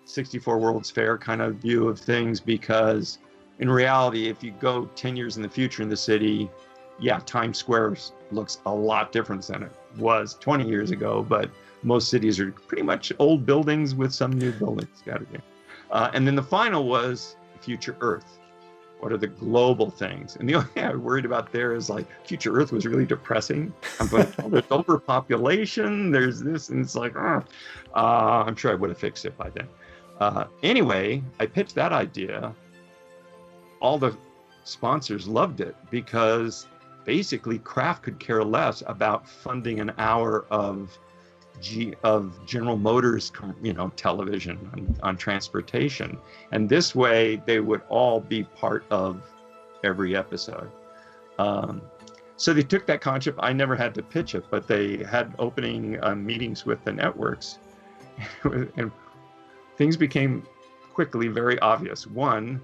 64 World's Fair kind of view of things, because in reality, if you go 10 years in the future in the city, yeah, Times Square looks a lot different than it was 20 years ago, but most cities are pretty much old buildings with some new buildings scattered in. And then the final was Future Earth. What are the global things? And the only thing I worried about there is like Future Earth was really depressing. I'm going, oh, there's overpopulation, there's this, and it's like, I'm sure I would have fixed it by then. Anyway, I pitched that idea. All the sponsors loved it because basically Kraft could care less about funding an hour of General Motors, television on transportation. And this way they would all be part of every episode. So they took that concept. I never had to pitch it, but they had opening meetings with the networks. And things became quickly very obvious. One,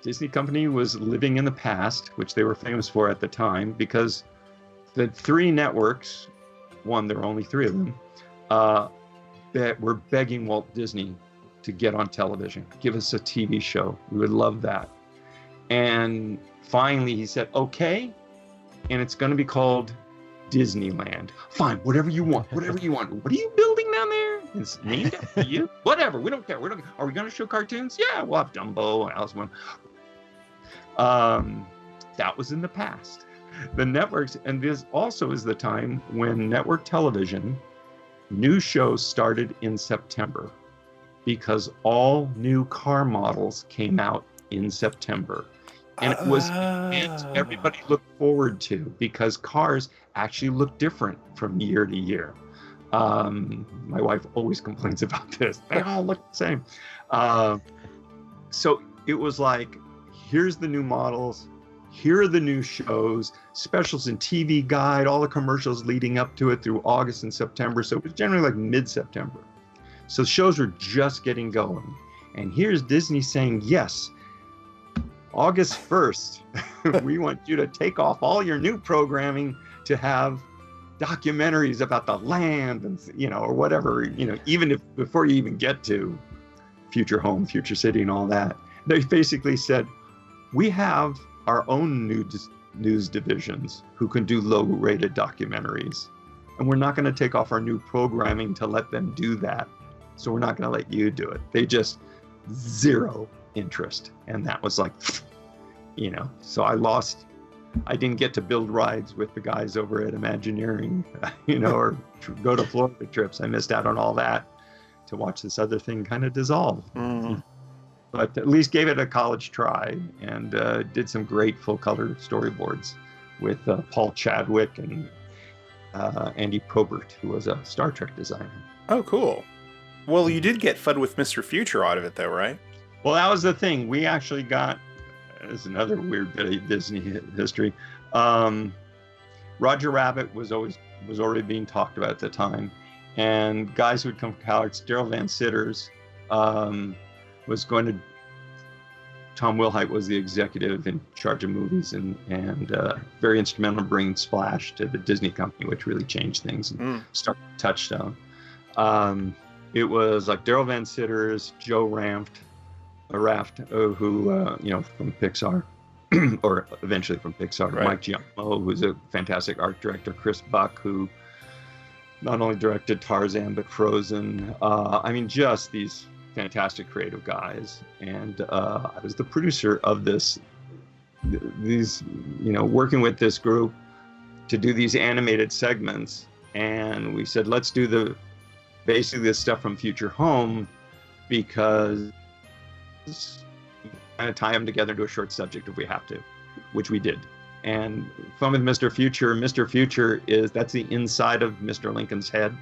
Disney Company was living in the past, which they were famous for at the time, because the three networks, there were only three of them, that were begging Walt Disney to get on television. Give us a TV show. We would love that. And finally he said, okay, and it's going to be called Disneyland. Fine, whatever you want. What are you building down there? It's named after you? Whatever, we don't care. Are we going to show cartoons? Yeah, we'll have Dumbo and Alice in Wonderland. That was in the past. The networks, and this also is the time when network television, new shows started in September because all new car models came out in September. And it was an event everybody looked forward to because cars actually look different from year to year. My wife always complains about this. They all look the same. So it was like, here's the new models. Here are the new shows, specials and TV Guide, all the commercials leading up to it through August and September. So it was generally like mid-September. So shows were just getting going. And here's Disney saying, yes, August 1st, we want you to take off all your new programming to have documentaries about the land and, or whatever, even if before you even get to Future Home, Future City and all that, they basically said, we have our own news divisions who can do low-rated documentaries. And we're not going to take off our new programming to let them do that. So we're not going to let you do it. They just zero interest. And that was like, so I didn't get to build rides with the guys over at Imagineering, or go to Florida trips. I missed out on all that to watch this other thing kind of dissolve. Mm. But at least gave it a college try and did some great full color storyboards with Paul Chadwick and Andy Probert, who was a Star Trek designer. Oh, cool. Well, you did get fun with Mr. Future out of it, though, right? Well, that was the thing. We actually got, this is another weird bit of Disney history. Roger Rabbit was already being talked about at the time. And guys who would come from college, Daryl Van Sitters, was going to, Tom Wilhite was the executive in charge of movies and very instrumental in bringing Splash to the Disney company, which really changed things and started Touchstone. It was like Daryl Van Sitters, Joe Raft, who, from Pixar, or eventually from Pixar, right. Mike Giacomo, who's a fantastic art director, Chris Buck, who not only directed Tarzan, but Frozen. Just these fantastic creative guys. And I was the producer of working with this group to do these animated segments. And we said, let's do basically the stuff from Future Home because kind of tie them together into a short subject if we have to, which we did. And fun with Mr. Future. Mr. Future that's the inside of Mr. Lincoln's head.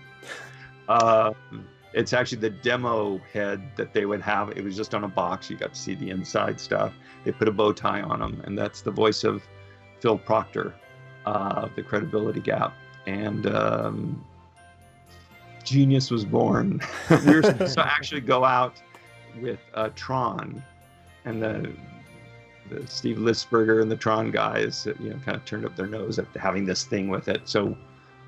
It's actually the demo head that they would have. It was just on a box. You got to see the inside stuff. They put a bow tie on him, and that's the voice of Phil Proctor, The Credibility Gap. And genius was born. We were supposed to actually go out with Tron, and the Steve Lisberger and the Tron guys, kind of turned up their nose at having this thing with it. So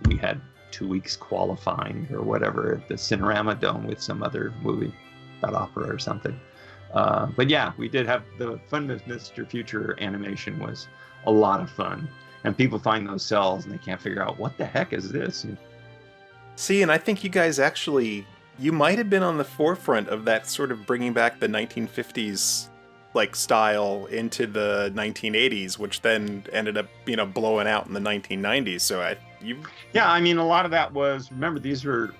we had 2 weeks qualifying or whatever at the Cinerama Dome with some other movie, about opera or something. But yeah, we did have the fun with Mr. Future animation was a lot of fun. And people find those cells and they can't figure out what the heck is this. See, and I think you guys actually, you might have been on the forefront of that sort of bringing back the 1950s like style into the 1980s, which then ended up, blowing out in the 1990s. So Yeah, I mean, a lot of that was, remember, these were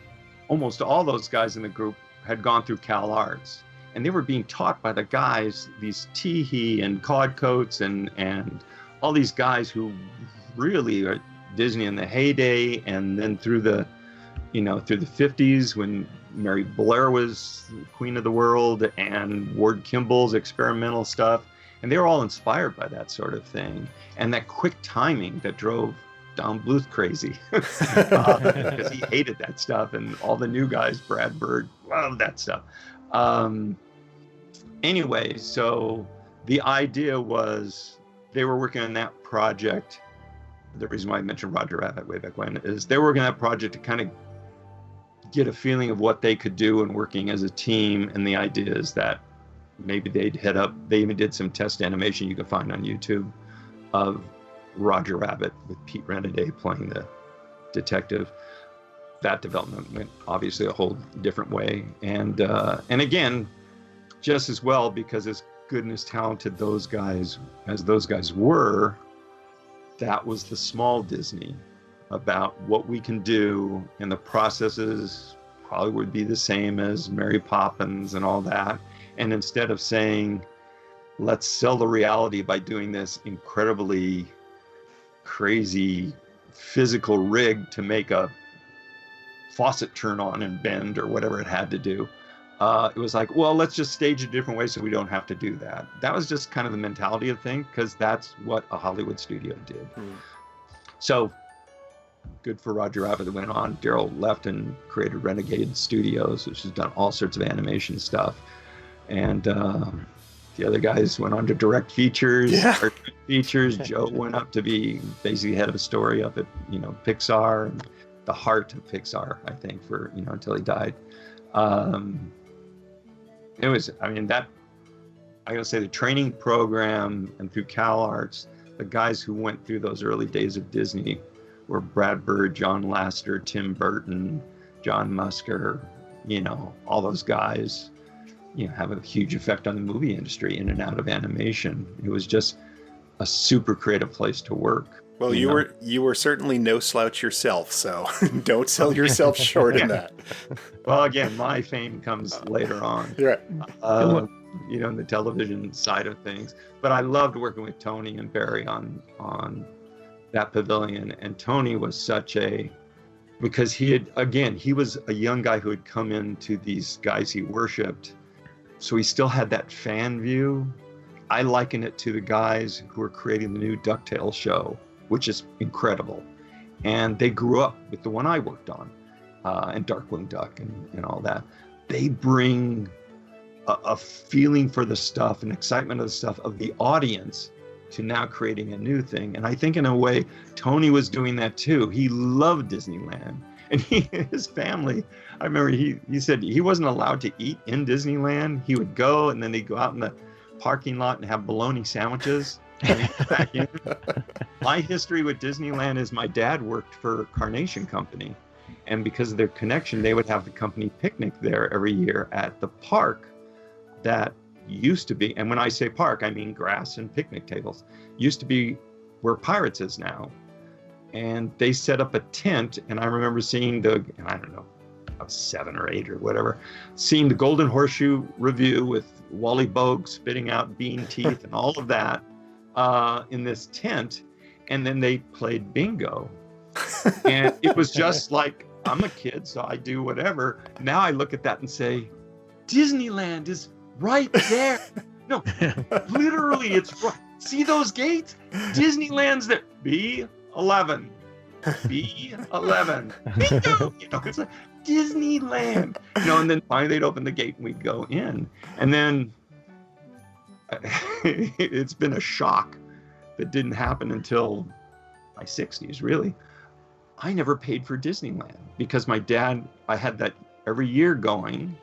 almost all those guys in the group had gone through Cal Arts, and they were being taught by the guys, these Teehee and Codcoats and all these guys who really are Disney in the heyday, and then through the 50s when Mary Blair was Queen of the World and Ward Kimball's experimental stuff, and they were all inspired by that sort of thing, and that quick timing that drove Don Bluth crazy because he hated that stuff, and all the new guys, Brad Bird, loved that stuff. Anyway, so the idea was they were working on that project. The reason why I mentioned Roger Rabbit way back when is they were working on that project to kind of get a feeling of what they could do and working as a team. And the idea is that maybe they'd head up. They even did some test animation you can find on YouTube of Roger Rabbit with Pete Renaday playing the detective. That development went obviously a whole different way. And again, just as well, because as good and as talented those guys were, that was the small Disney about what we can do, and the processes probably would be the same as Mary Poppins and all that. And instead of saying, let's sell the reality by doing this incredibly crazy physical rig to make a faucet turn on and bend or whatever it had to do, it was like, well, let's just stage it a different way so we don't have to do that. That was just kind of the mentality of the thing, because that's what a Hollywood studio did. So good for Roger Rabbit that went on. Daryl left and created Renegade Studios, which has done all sorts of animation stuff. And the other guys went on to direct features. Joe went up to be basically head of a story up at Pixar, and the heart of Pixar, I think, for until he died. It was, I gotta say, the training program and through Cal Arts, the guys who went through those early days of Disney were Brad Bird, John Lasseter, Tim Burton, John Musker, all those guys, have a huge effect on the movie industry in and out of animation. It was just a super creative place to work. Well, you were certainly no slouch yourself, so don't sell yourself short in that. Well, again, my fame comes later on. Right. In the television side of things. But I loved working with Tony and Barry on that pavilion. And Tony was because he was a young guy who had come into these guys he worshipped. So he still had that fan view. I liken it to the guys who are creating the new DuckTales show, which is incredible. And they grew up with the one I worked on, and Darkwing Duck and all that. They bring a feeling for the stuff and excitement of the stuff of the audience to now creating a new thing. And I think in a way, Tony was doing that too. He loved Disneyland. And his family, I remember he said he wasn't allowed to eat in Disneyland. He would go and then they'd go out in the parking lot and have bologna sandwiches. Back in. My history with Disneyland is my dad worked for Carnation Company, and because of their connection, they would have the company picnic there every year at the park that used to be, and when I say park, I mean grass and picnic tables, used to be where Pirates is now. And they set up a tent, and I remember seeing I don't know, I was 7 or 8 or whatever, seeing the Golden Horseshoe Review with Wally Bogue spitting out bean teeth and all of that in this tent. And then they played bingo. And it was just like, I'm a kid, so I do whatever. Now I look at that and say, Disneyland is right there. No, literally, it's right. See those gates? Disneyland's there. B11. B11. Bingo! It's like Disneyland. And then finally they'd open the gate and we'd go in. And then it's been a shock that didn't happen until my 60s, really. I never paid for Disneyland because my dad, I had that every year going.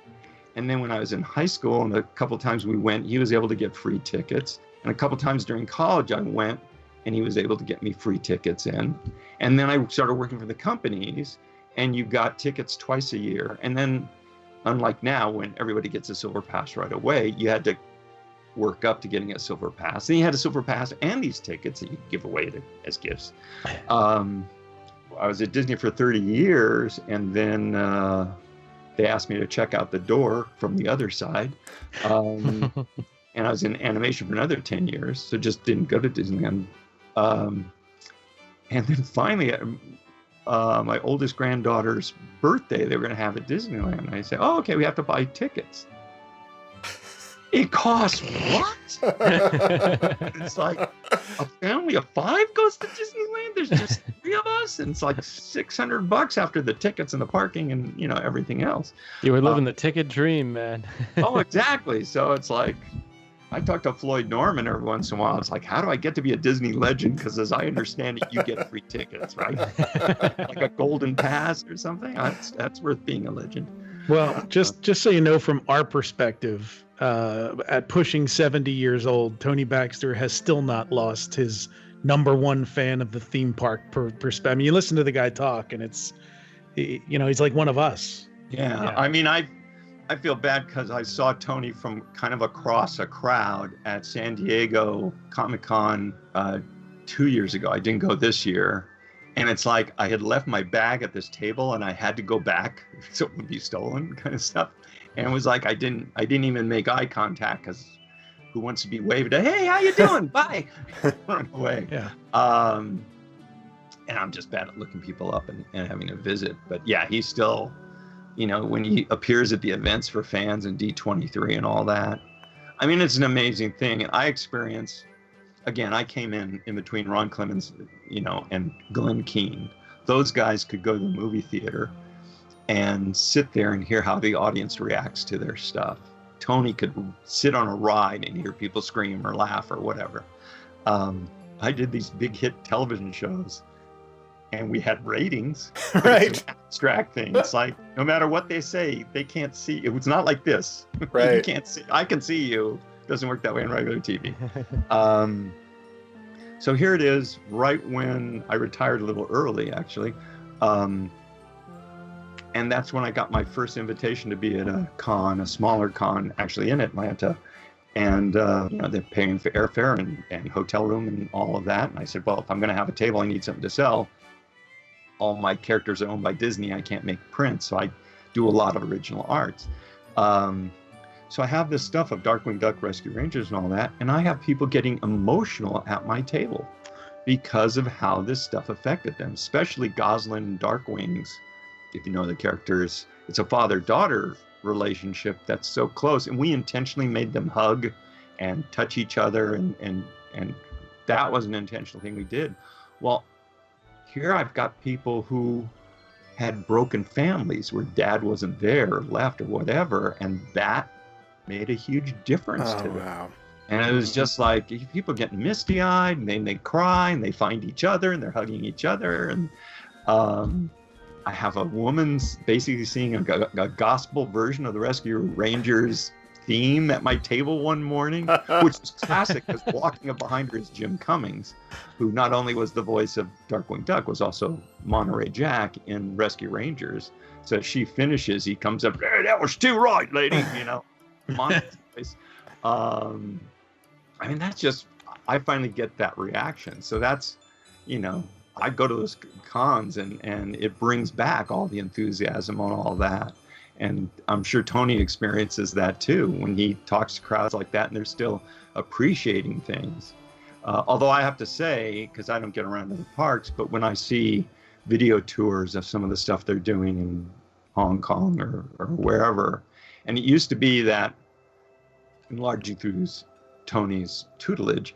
And then when I was in high school, and a couple times we went, he was able to get free tickets. And a couple times during college, I went and he was able to get me free tickets in. And then I started working for the companies. and you got tickets twice a year. And then, unlike now, when everybody gets a silver pass right away, you had to work up to getting a silver pass. Then you had a silver pass and these tickets that you give away as gifts. I was at Disney for 30 years, and then they asked me to check out the door from the other side. And I was in animation for another 10 years, so just didn't go to Disneyland. And then finally, my oldest granddaughter's birthday, they were going to have at Disneyland. And I said, oh, okay, we have to buy tickets. It costs what? It's like a family of 5 goes to Disneyland. There's just 3 of us, and it's like $600 after the tickets and the parking and everything else. You were living the ticket dream, man. Oh, exactly. So it's like I talk to Floyd Norman every once in a while. It's like, how do I get to be a Disney legend? Because as I understand it, you get free tickets, right? Like a golden pass or something. That's worth being a legend. Well, just so you know, from our perspective, at pushing 70 years old, Tony Baxter has still not lost his #1 fan of the theme park perspective. I mean, you listen to the guy talk, and he's like one of us. Yeah. I mean, I feel bad because I saw Tony from kind of across a crowd at San Diego Comic-Con 2 years ago. I didn't go this year. And it's like I had left my bag at this table and I had to go back so it would be stolen, kind of stuff. And it was like I didn't even make eye contact because who wants to be waved at? Hey, how you doing? Bye. Run away. Yeah. And I'm just bad at looking people up and having a visit. But yeah, he's still, when he appears at the events for fans and D23 and all that. I mean, it's an amazing thing. And I experience. Again, I came in between Ron Clements, and Glenn Keane. Those guys could go to the movie theater and sit there and hear how the audience reacts to their stuff. Tony could sit on a ride and hear people scream or laugh or whatever. I did these big hit television shows, and we had ratings. Right. It's an abstract thing. It's like, no matter what they say, they can't see. It's not like this. Right. You can't see. I can see you. Doesn't work that way on regular TV. So here it is, right when I retired a little early, actually. And that's when I got my first invitation to be at a smaller con, actually in Atlanta. And they're paying for airfare and hotel room and all of that. And I said, well, if I'm going to have a table, I need something to sell. All my characters are owned by Disney. I can't make prints, so I do a lot of original arts. So I have this stuff of Darkwing Duck, Rescue Rangers, and all that, and I have people getting emotional at my table because of how this stuff affected them, especially Goslin and Darkwing's. If you know the characters, it's a father-daughter relationship that's so close, and we intentionally made them hug and touch each other, and that was an intentional thing we did. Well, here I've got people who had broken families where dad wasn't there or left or whatever, and that made a huge difference to them. Wow. And it was just like people getting misty-eyed, and then they cry, and they find each other, and they're hugging each other. And I have a woman basically singing a gospel version of the Rescue Rangers theme at my table one morning, which was classic because walking up behind her is Jim Cummings, who not only was the voice of Darkwing Duck, was also Monterey Jack in Rescue Rangers. So as she finishes, he comes up, hey, that was too right, lady, voice. I mean, that's just, I finally get that reaction. So that's, I go to those cons and it brings back all the enthusiasm on all that. And I'm sure Tony experiences that too when he talks to crowds like that and they're still appreciating things. Although I have to say, because I don't get around to the parks, but when I see video tours of some of the stuff they're doing in Hong Kong or wherever, and it used to be that, largely through Tony's tutelage,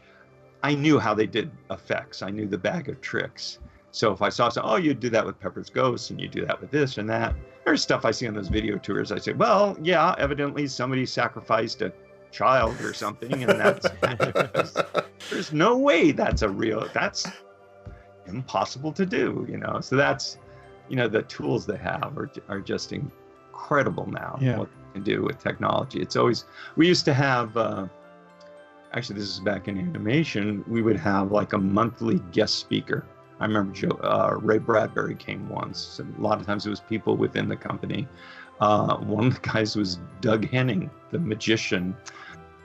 I knew how they did effects. I knew the bag of tricks. So if I saw you do that with Pepper's Ghost and you do that with this and that, there's stuff I see on those video tours. I say, well, yeah, evidently somebody sacrificed a child or something, and that's there's no way that's impossible to do, So that's, the tools they have are just incredible now. Yeah. What they can do with technology. It's always, we used to have, actually this is back in animation, we would have like a monthly guest speaker I remember Ray Bradbury came once. A lot of times it was people within the company. One of the guys was Doug Henning, the magician,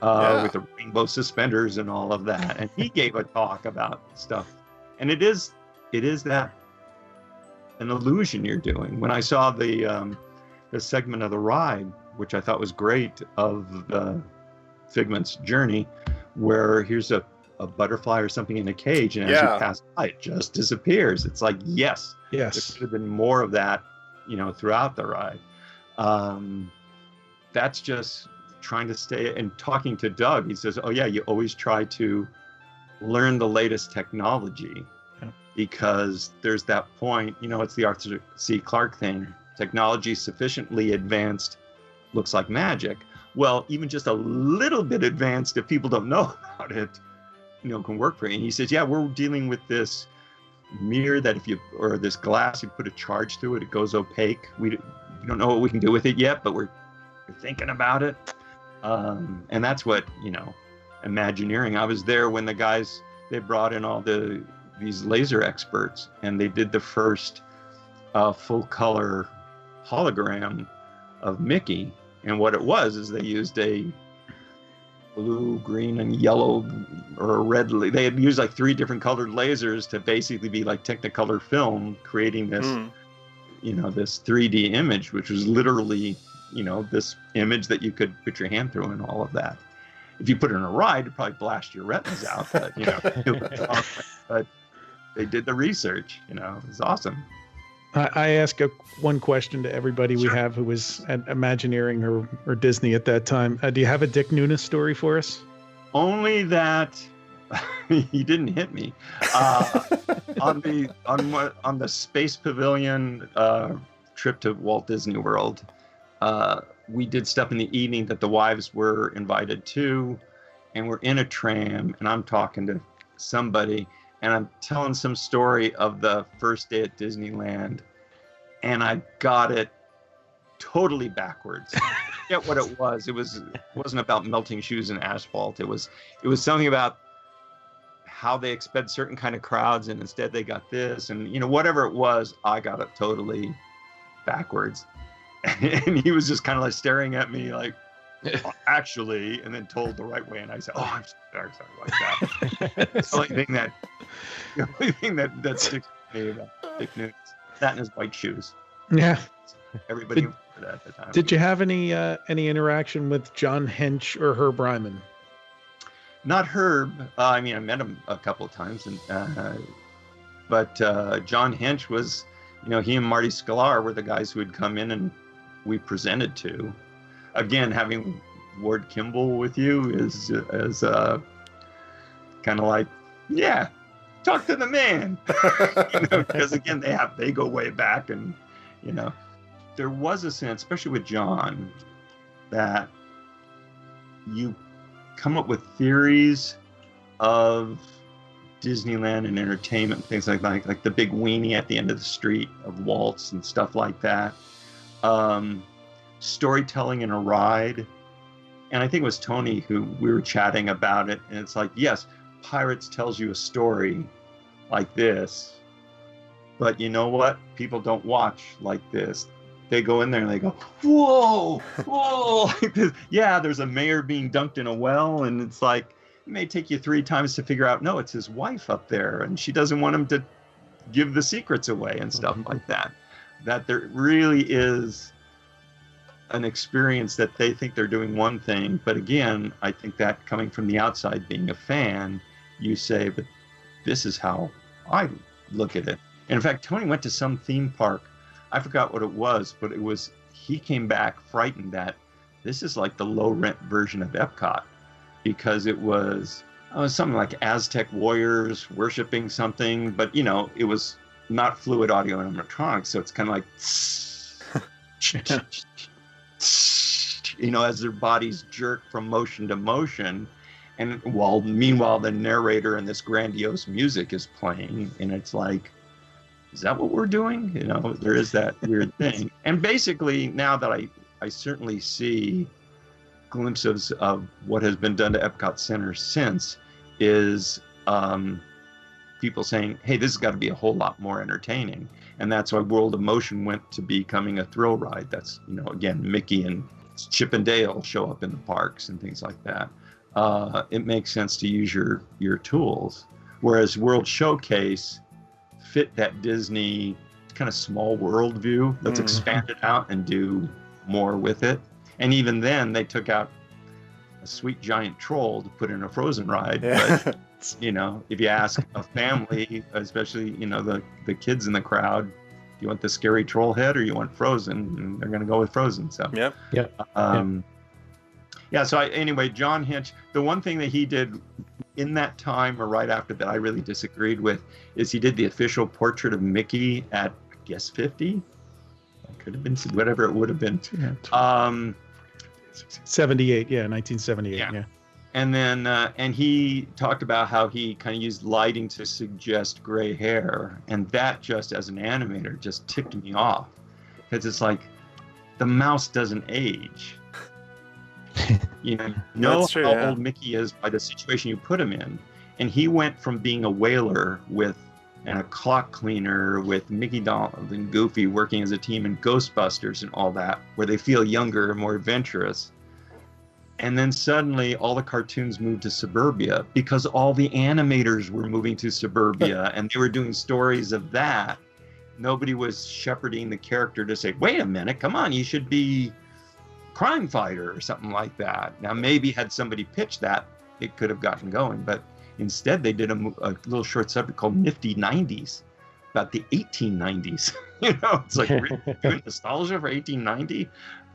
with the rainbow suspenders and all of that. And he gave a talk about stuff. And it is that an illusion you're doing. When I saw the segment of the ride, which I thought was great, of the Figment's journey, where here's a butterfly or something in a cage, and as you pass by, it just disappears. It's like, yes, there could have been more of that, throughout the ride. That's just trying to stay. And talking to Doug, he says, oh yeah, you always try to learn the latest technology, because there's that point, it's the Arthur C. Clarke thing. Technology sufficiently advanced looks like magic. Well, even just a little bit advanced, if people don't know about it, can work for you. And he says, yeah, we're dealing with this mirror that or this glass, you put a charge through it, it goes opaque. We don't know what we can do with it yet, but we're thinking about it. And that's what, Imagineering. I was there when the guys, they brought in all these laser experts, and they did the first full color hologram of Mickey. And what it was is they used a blue, green, and yellow or red. They had used like 3 different colored lasers to basically be like Technicolor film, creating this, this 3D image, which was literally, this image that you could put your hand through and all of that. If you put it in a ride, it'd probably blast your retinas out. But, but they did the research. It was awesome. I ask one question to everybody we have who was at Imagineering or Disney at that time. Do you have a Dick Nunis story for us? Only that he didn't hit me on the Space Pavilion trip to Walt Disney World. We did stuff in the evening that the wives were invited to, and we're in a tram, and I'm talking to somebody, and I'm telling some story of the first day at Disneyland, and I got it totally backwards. I forget what it was. It wasn't about melting shoes and asphalt. It was something about how they expect certain kind of crowds, and instead they got this, and whatever it was, I got it totally backwards. And he was just kind of like staring at me like, actually, and then told the right way, and I said, oh, I'm sorry like that. It's the only thing that sticks with me about Dick Nunis. That and his white shoes. Yeah. Everybody remembered that at the time. Did you have any interaction with John Hench or Herb Ryman? Not Herb. I met him a couple of times, but John Hench was, he and Marty Sklar were the guys who had come in and we presented to. Again, having Ward Kimball with you is kind of like, yeah, talk to the man. Because again, they go way back, and there was a sense, especially with John, that you come up with theories of Disneyland and entertainment, things like the big weenie at the end of the street of Walt's and stuff like that. Storytelling in a ride. And I think it was Tony who we were chatting about it, and it's like, yes, Pirates tells you a story like this, but you know what? People don't watch like this. They go in there and they go, whoa, like this. Yeah, there's a mayor being dunked in a well, and it's like, it may take you 3 times to figure out, no, it's his wife up there, and she doesn't want him to give the secrets away and stuff like that. That there really is an experience that they think they're doing one thing, but again, I think that coming from the outside, being a fan, you say, but this is how I look at it. And in fact, Tony went to some theme park. I forgot what it was, but he came back frightened that this is like the low rent version of EPCOT, because it was something like Aztec warriors worshiping something, but it was not fluid audio and animatronics, so it's kind of like as their bodies jerk from motion to motion, and meanwhile the narrator and this grandiose music is playing, and it's like, is that what we're doing? There is that weird thing. And basically, now that I certainly see glimpses of what has been done to EPCOT Center since, is people saying, hey, this has got to be a whole lot more entertaining. And that's why World of Motion went to becoming a thrill ride. That's, again, Mickey and Chip and Dale show up in the parks and things like that. It makes sense to use your tools. Whereas World Showcase fit that Disney kind of small world view. Let's expand it out and do more with it. And even then, they took out a sweet giant troll to put in a Frozen ride. Yeah. But, if you ask a family, especially, the kids in the crowd, do you want the scary troll head or you want Frozen? And they're going to go with Frozen. So, so anyway, John Hinch, the one thing that he did in that time or right after that I really disagreed with is he did the official portrait of Mickey at, I guess, 50. It could have been whatever it would have been. 78, 1978, yeah. And then, and he talked about how he kind of used lighting to suggest gray hair. And that just, as an animator, just ticked me off. Because it's like, the mouse doesn't age. Know true, how old Mickey is by the situation you put him in. And he went from being a whaler and a clock cleaner with Mickey, Donald, and Goofy working as a team in Ghostbusters and all that, where they feel younger and more adventurous. And then suddenly all the cartoons moved to suburbia because all the animators were moving to suburbia and they were doing stories of that. Nobody was shepherding the character to say, wait a minute, come on, you should be crime fighter or something like that. Now, maybe had somebody pitched that, it could have gotten going. But instead, they did a little short subject called Nifty 90s about the 1890s. It's like really good nostalgia for 1890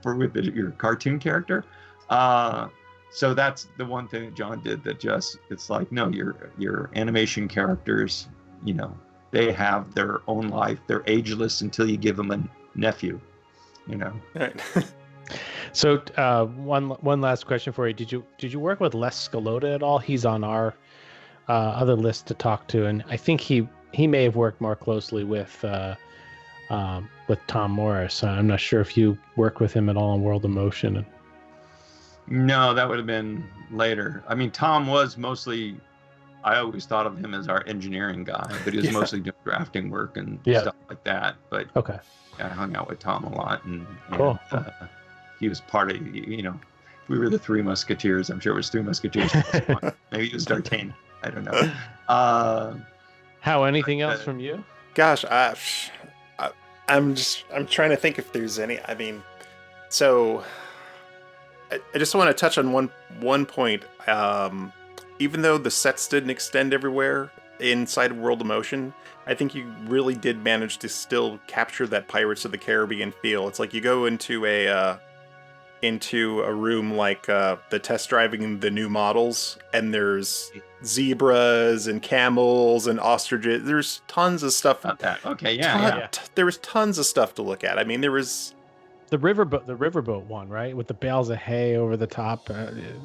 with your cartoon character. So that's the one thing that John did that just, it's like, no, your animation characters, they have their own life. They're ageless until you give them a nephew, Right. So one last question for you. Did you work with Les Scalota at all? He's on our other list to talk to, and I think he may have worked more closely with Tom Morris. I'm not sure if you worked with him at all in World of Motion. No, that would have been later. I mean, Tom was mostly, I always thought of him as our engineering guy, but he was mostly doing drafting work and stuff like that. But I hung out with Tom a lot, and cool. He was part of, we were the Three Musketeers. I'm sure it was Three Musketeers. Maybe it was D'Artagnan. I don't know. Anything else from you? Gosh, I'm trying to think if there's any. I mean, so I just want to touch on one point. Even though the sets didn't extend everywhere inside of World of Motion, I think you really did manage to still capture that Pirates of the Caribbean feel. It's like you go into a room like the test driving the new models, and there's zebras and camels and ostriches. There's tons of stuff. About that. Okay, There was tons of stuff to look at. I mean, there was the riverboat one, right, with the bales of hay over the top.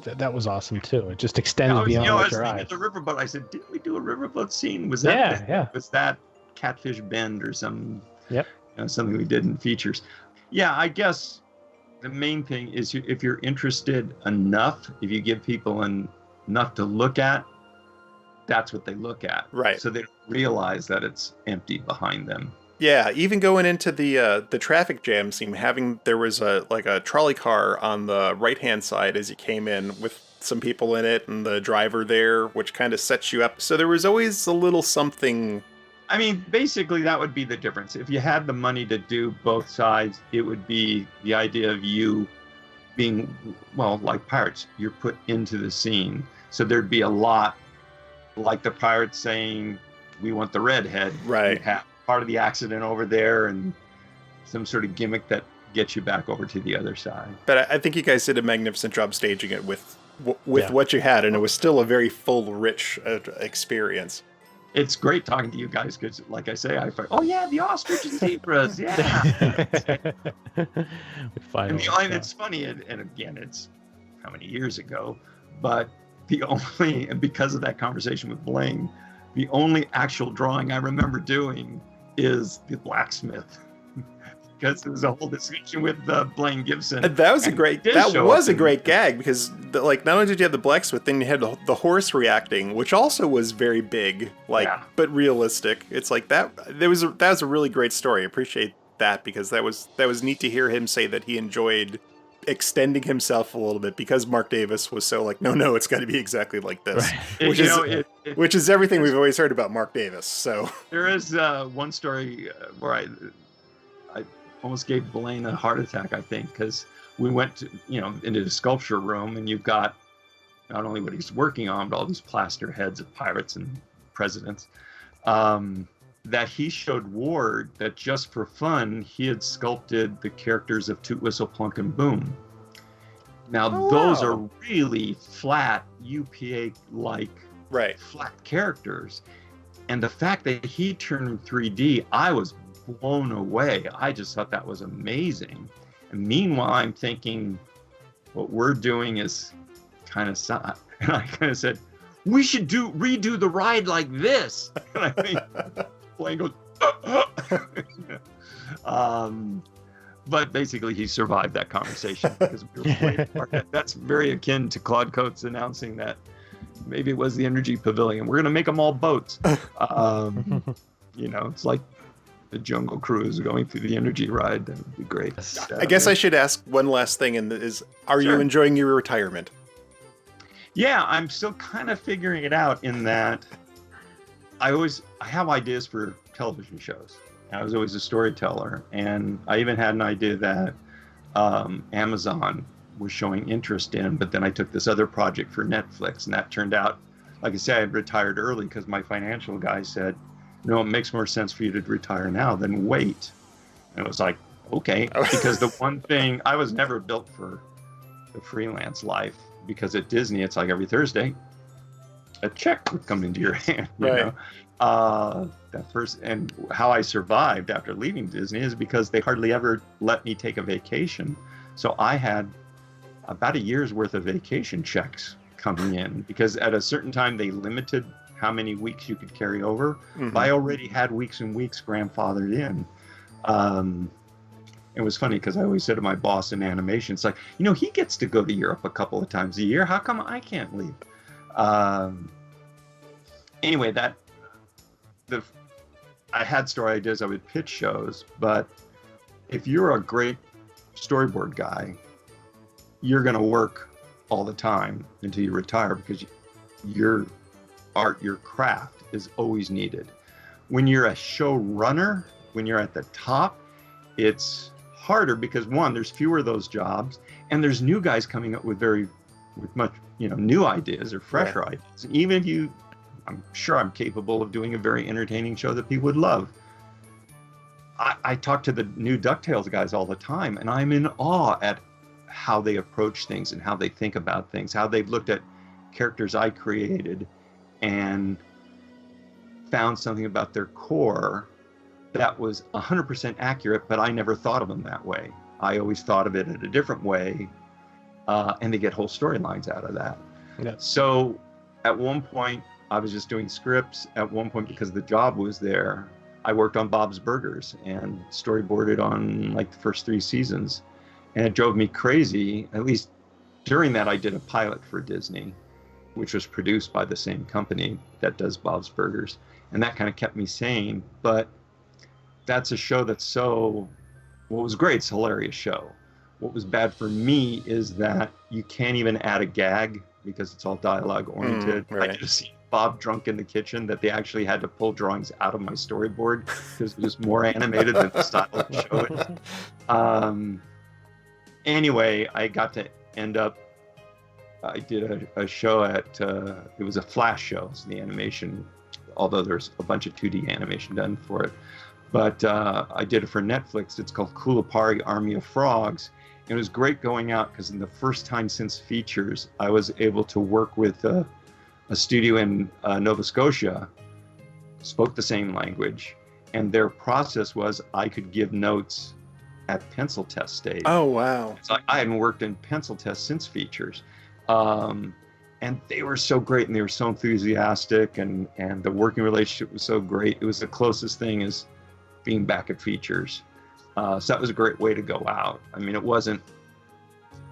That was awesome too. It just extended beyond your eyes. The riverboat. I said, didn't we do a riverboat scene? Was that was that Catfish Bend or some? Yep. Something we did in features. Yeah, I guess the main thing is if you're interested enough, if you give people enough to look at, that's what they look at. Right. So they don't realize that it's empty behind them. Yeah, even going into the traffic jam scene, there was a trolley car on the right-hand side as you came in with some people in it and the driver there, which kind of sets you up. So there was always a little something. I mean, basically that would be the difference. If you had the money to do both sides, it would be the idea of you being, well, like pirates, you're put into the scene. So there'd be a lot like the pirates saying, we want the redhead. Right. You'd have part of the accident over there and some sort of gimmick that gets you back over to the other side. But I think you guys did a magnificent job staging it with what you had, and it was still a very full, rich experience. It's great talking to you guys because, like I say, the ostrich and zebras, yeah. And it's funny, and again, it's how many years ago, but because of that conversation with Blaine, the only actual drawing I remember doing is the blacksmith because there was a whole discussion with Blaine Gibson. That was a great gag because like not only did you have the blacksmith, then you had the horse reacting, which also was very big, but realistic. It's like that was a really great story. I appreciate that because that was neat to hear him say that he enjoyed extending himself a little bit because Mark Davis was so like, no, it's got to be exactly like this, right. which is everything we've always heard about Mark Davis. So there is one story where I almost gave Blaine a heart attack, I think, because we went to, into the sculpture room and you've got not only what he's working on, but all these plaster heads of pirates and presidents. That he showed Ward that just for fun, he had sculpted the characters of Toot Whistle Plunk and Boom. Now, those are really flat, UPA-like flat characters. And the fact that he turned them 3D, I was blown away. I just thought that was amazing. And meanwhile, I'm thinking, what we're doing is kind of, and I kind of said, we should redo the ride like this. And I mean, Blaine goes, but basically he survived that conversation because we were way apart. That's very akin to Claude Coates announcing that maybe it was the Energy Pavilion. We're going to make them all boats. It's like the Jungle Cruise going through the Energy ride. That would be great. I guess I should ask one last thing, and are you enjoying your retirement? Yeah, I'm still kind of figuring it out in that I have ideas for television shows. I was always a storyteller, and I even had an idea that Amazon was showing interest in, but then I took this other project for Netflix, and that turned out, like I said, I retired early because my financial guy said, no, it makes more sense for you to retire now than wait. And it was like, okay, because the one thing, I was never built for the freelance life, because at Disney, it's like every Thursday, a check would come into your hand, you know? And how I survived after leaving Disney is because they hardly ever let me take a vacation. So I had about a year's worth of vacation checks coming in because at a certain time they limited how many weeks you could carry over. Mm-hmm. I already had weeks and weeks grandfathered in. It was funny because I always said to my boss in animation, it's like, he gets to go to Europe a couple of times a year. How come I can't leave? Anyway, I had story ideas I would pitch shows, but if you're a great storyboard guy, you're going to work all the time until you retire because your art, your craft is always needed. When you're a showrunner, when you're at the top, it's harder because one, there's fewer of those jobs, and there's new guys coming up with much new ideas or fresher ideas. And even if I'm sure I'm capable of doing a very entertaining show that people would love. I talk to the new DuckTales guys all the time, and I'm in awe at how they approach things and how they think about things, how they've looked at characters I created and found something about their core that was 100% accurate, but I never thought of them that way. I always thought of it in a different way, and they get whole storylines out of that. Yeah. So at one point, I was just doing scripts. At one point, because the job was there, I worked on Bob's Burgers and storyboarded on like the first 3 seasons. And it drove me crazy. At least during that, I did a pilot for Disney, which was produced by the same company that does Bob's Burgers. And that kind of kept me sane. But that's a show that's what was great, it's a hilarious show. What was bad for me is that you can't even add a gag because it's all dialogue oriented. Right. I just see Bob drunk in the kitchen that they actually had to pull drawings out of my storyboard because it was just more animated than the style of the show. Anyway, I got to end up, I did a show at, it was a flash show, so the animation, although there's a bunch of 2D animation done for it. But I did it for Netflix. It's called Kulapari Army of Frogs. It was great going out because in the first time since features, I was able to work with a studio in Nova Scotia, spoke the same language, and their process was I could give notes at pencil test stage. Oh, wow. It's like I hadn't worked in pencil test since features. And they were so great and they were so enthusiastic and the working relationship was so great. It was the closest thing as being back at features. So that was a great way to go out. I mean, it wasn't,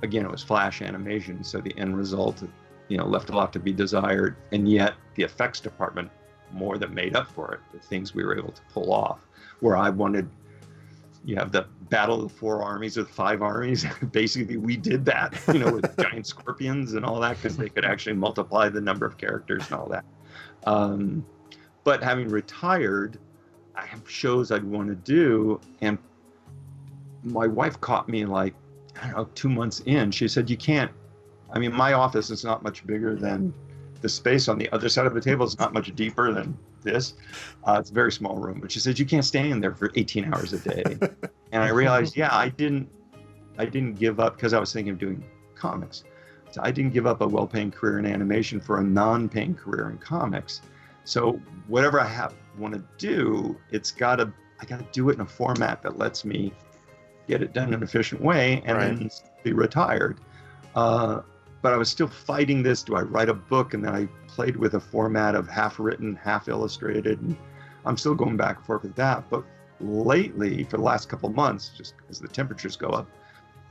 again, it was flash animation, so the end result, left a lot to be desired, and yet the effects department more than made up for it, the things we were able to pull off. Where I wanted, you have the Battle of the Four Armies with 5 armies. Basically, we did that, with giant scorpions and all that, because they could actually multiply the number of characters and all that. But having retired, I have shows I'd want to do, and my wife caught me like, I don't know, 2 months in. She said, you can't, I mean, my office is not much bigger than the space on the other side of the table. Is not much deeper than this. It's a very small room. But she said, you can't stay in there for 18 hours a day. And I realized, I didn't give up, because I was thinking of doing comics. So I didn't give up a well-paying career in animation for a non-paying career in comics. So whatever I want to do, I got to do it in a format that lets me get it done in an efficient way and then be retired. But I was still fighting this. Do I write a book? And then I played with a format of half written, half illustrated. And I'm still going back and forth with that. But lately, for the last couple of months, just as the temperatures go up,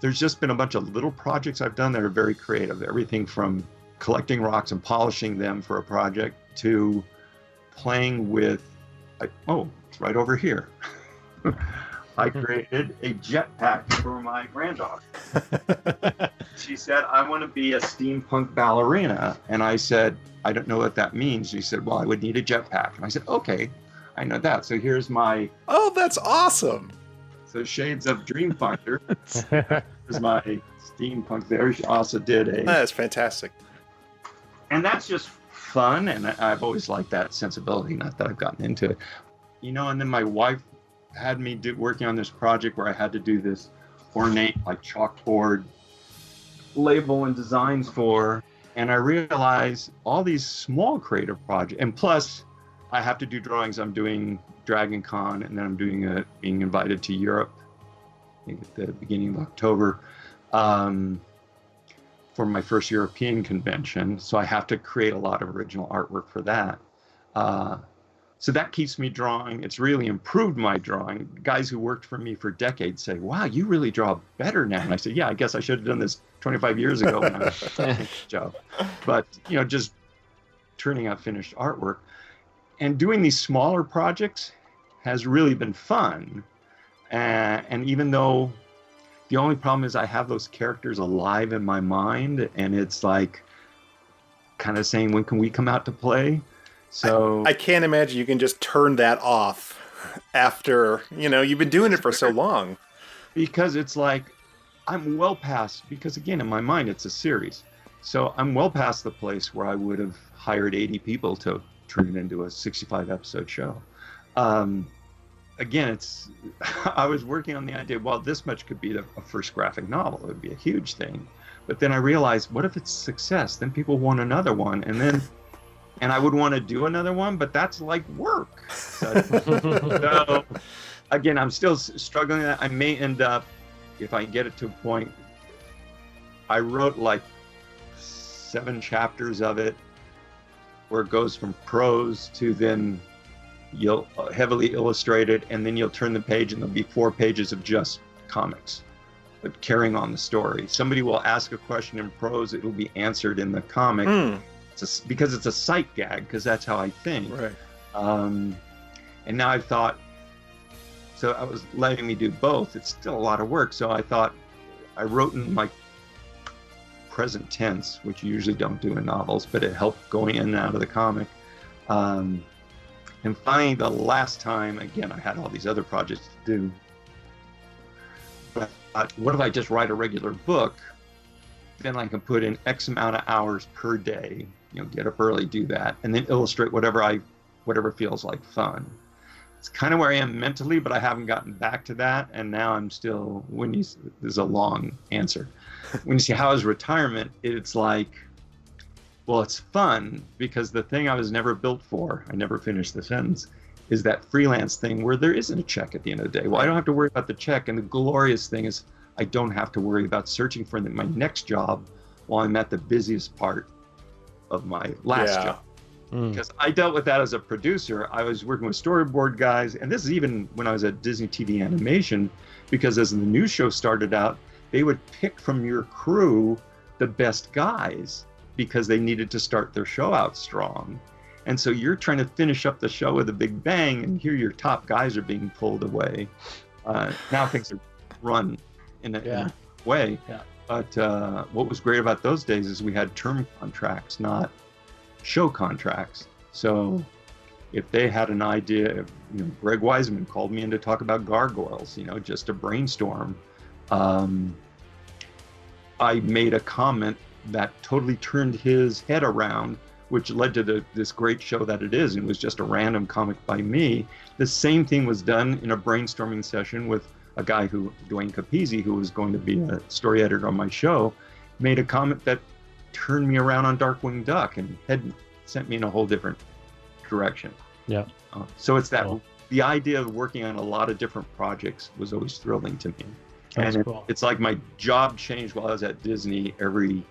there's just been a bunch of little projects I've done that are very creative. Everything from collecting rocks and polishing them for a project to playing with, it's right over here. I created a jetpack for my granddaughter. She said, I want to be a steampunk ballerina. And I said, I don't know what that means. She said, well, I would need a jetpack. And I said, okay, I know that. So here's my... Oh, that's awesome. So Shades of Dreamfinder. Here's my steampunk there. She also did a... That's fantastic. And that's just fun. And I've always liked that sensibility. Not that I've gotten into it. And then my wife had me working on this project where I had to do this ornate, like chalkboard label and designs for, and I realized all these small creative projects, and plus I have to do drawings. I'm doing Dragon Con, and then I'm doing being invited to Europe, I think at the beginning of October, for my first European convention. So I have to create a lot of original artwork for that. So that keeps me drawing. It's really improved my drawing. Guys who worked for me for decades say, wow, you really draw better now. And I said, yeah, I guess I should have done this 25 years ago when I was a job. But, just turning out finished artwork. And doing these smaller projects has really been fun. And even though the only problem is I have those characters alive in my mind, and it's like kind of saying, when can we come out to play? So I can't imagine you can just turn that off after, you've been doing it for so long. Because it's like, I'm well past, because again, in my mind, it's a series. So I'm well past the place where I would have hired 80 people to turn it into a 65 episode show. Again, I was working on the idea, well, this much could be a first graphic novel. It would be a huge thing. But then I realized, what if it's success? Then people want another one. And I would want to do another one, but that's like work. So again, I'm still struggling. I may end up, if I get it to a point, I wrote like 7 chapters of it, where it goes from prose to then you'll heavily illustrate it, and then you'll turn the page and there'll be 4 pages of just comics, but carrying on the story. Somebody will ask a question in prose, it'll be answered in the comic. Because it's a sight gag, because that's how I think. Right. And now I've thought, so I was letting me do both. It's still a lot of work. So I thought, I wrote in my present tense, which you usually don't do in novels, but it helped going in and out of the comic. And finally, the last time, again, I had all these other projects to do. But I thought, what if I just write a regular book? Then I can put in X amount of hours per day, get up early, do that, and then illustrate whatever feels like fun. It's kind of where I am mentally, but I haven't gotten back to that. And now I'm still, there's a long answer. When you see how is retirement, it's like, well, it's fun because the thing I was never built for, I never finished the sentence, is that freelance thing where there isn't a check at the end of the day. Well, I don't have to worry about the check. And the glorious thing is I don't have to worry about searching for my next job while I'm at the busiest part of my last job. Because I dealt with that as a producer. I was working with storyboard guys, and this is even when I was at Disney TV Animation, because as the new show started out, they would pick from your crew the best guys because they needed to start their show out strong. And so you're trying to finish up the show with a big bang, and here your top guys are being pulled away. Now things are run in a way. Yeah. But what was great about those days is we had term contracts, not show contracts. So if they had an idea, Greg Wiseman called me in to talk about gargoyles, just to brainstorm. I made a comment that totally turned his head around, which led to this great show that it is. It was just a random comic by me. The same thing was done in a brainstorming session with a guy Dwayne Capizzi, who was going to be a story editor on my show, made a comment that turned me around on Darkwing Duck and had sent me in a whole different direction. Yeah. So it's that the idea of working on a lot of different projects was always thrilling to me. That's and cool. It's like my job changed while I was at Disney every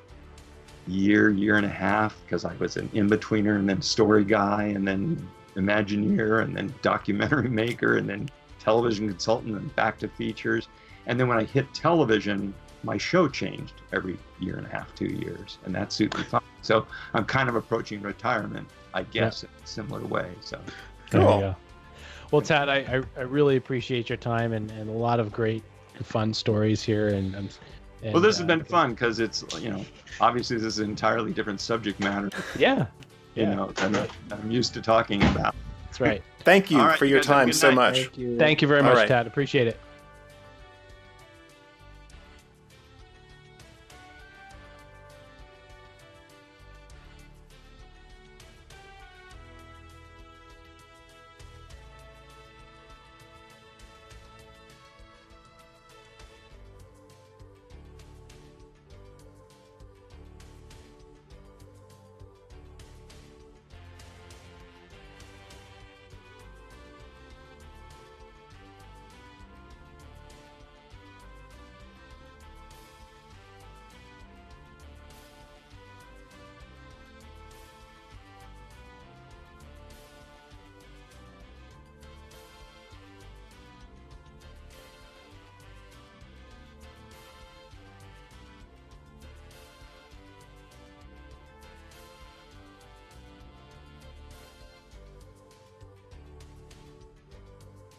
year and a half, because I was an in-betweener and then story guy and then Imagineer and then documentary maker and then television consultant and back to features. And then when I hit television, my show changed every year and a half, 2 years, and that suited me fine. So I'm kind of approaching retirement, I guess, in a similar way. So cool. Well, Tad, I really appreciate your time and a lot of great and fun stories here. And well, this has been fun because it's, obviously this is an entirely different subject matter. Yeah. Than I'm used to talking about. That's right. Thank you for your time so much. Thank you very much, Tad. Appreciate it.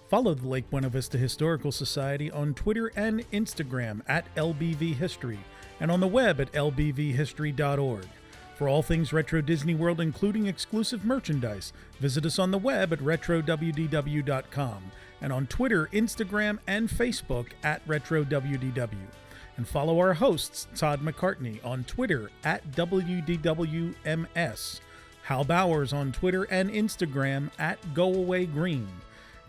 Follow the Lake Buena Vista Historical Society on Twitter and Instagram at LBV History and on the web at lbvhistory.org. For all things Retro Disney World, including exclusive merchandise, visit us on the web at retrowdw.com and on Twitter, Instagram, and Facebook at RetroWDW. And follow our hosts, Todd McCartney, on Twitter at WDWMS, Hal Bowers on Twitter and Instagram at GoAwayGreen,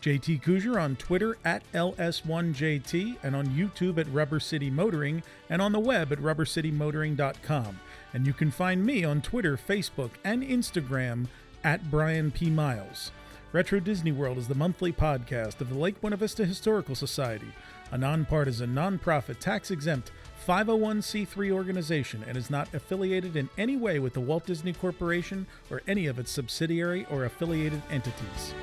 JT Cougar on Twitter at LS1JT and on YouTube at Rubber City Motoring and on the web at rubbercitymotoring.com. And you can find me on Twitter, Facebook, and Instagram at Brian P. Miles. Retro Disney World is the monthly podcast of the Lake Buena Vista Historical Society, a nonpartisan, nonprofit, tax-exempt 501c3 organization and is not affiliated in any way with the Walt Disney Corporation or any of its subsidiary or affiliated entities.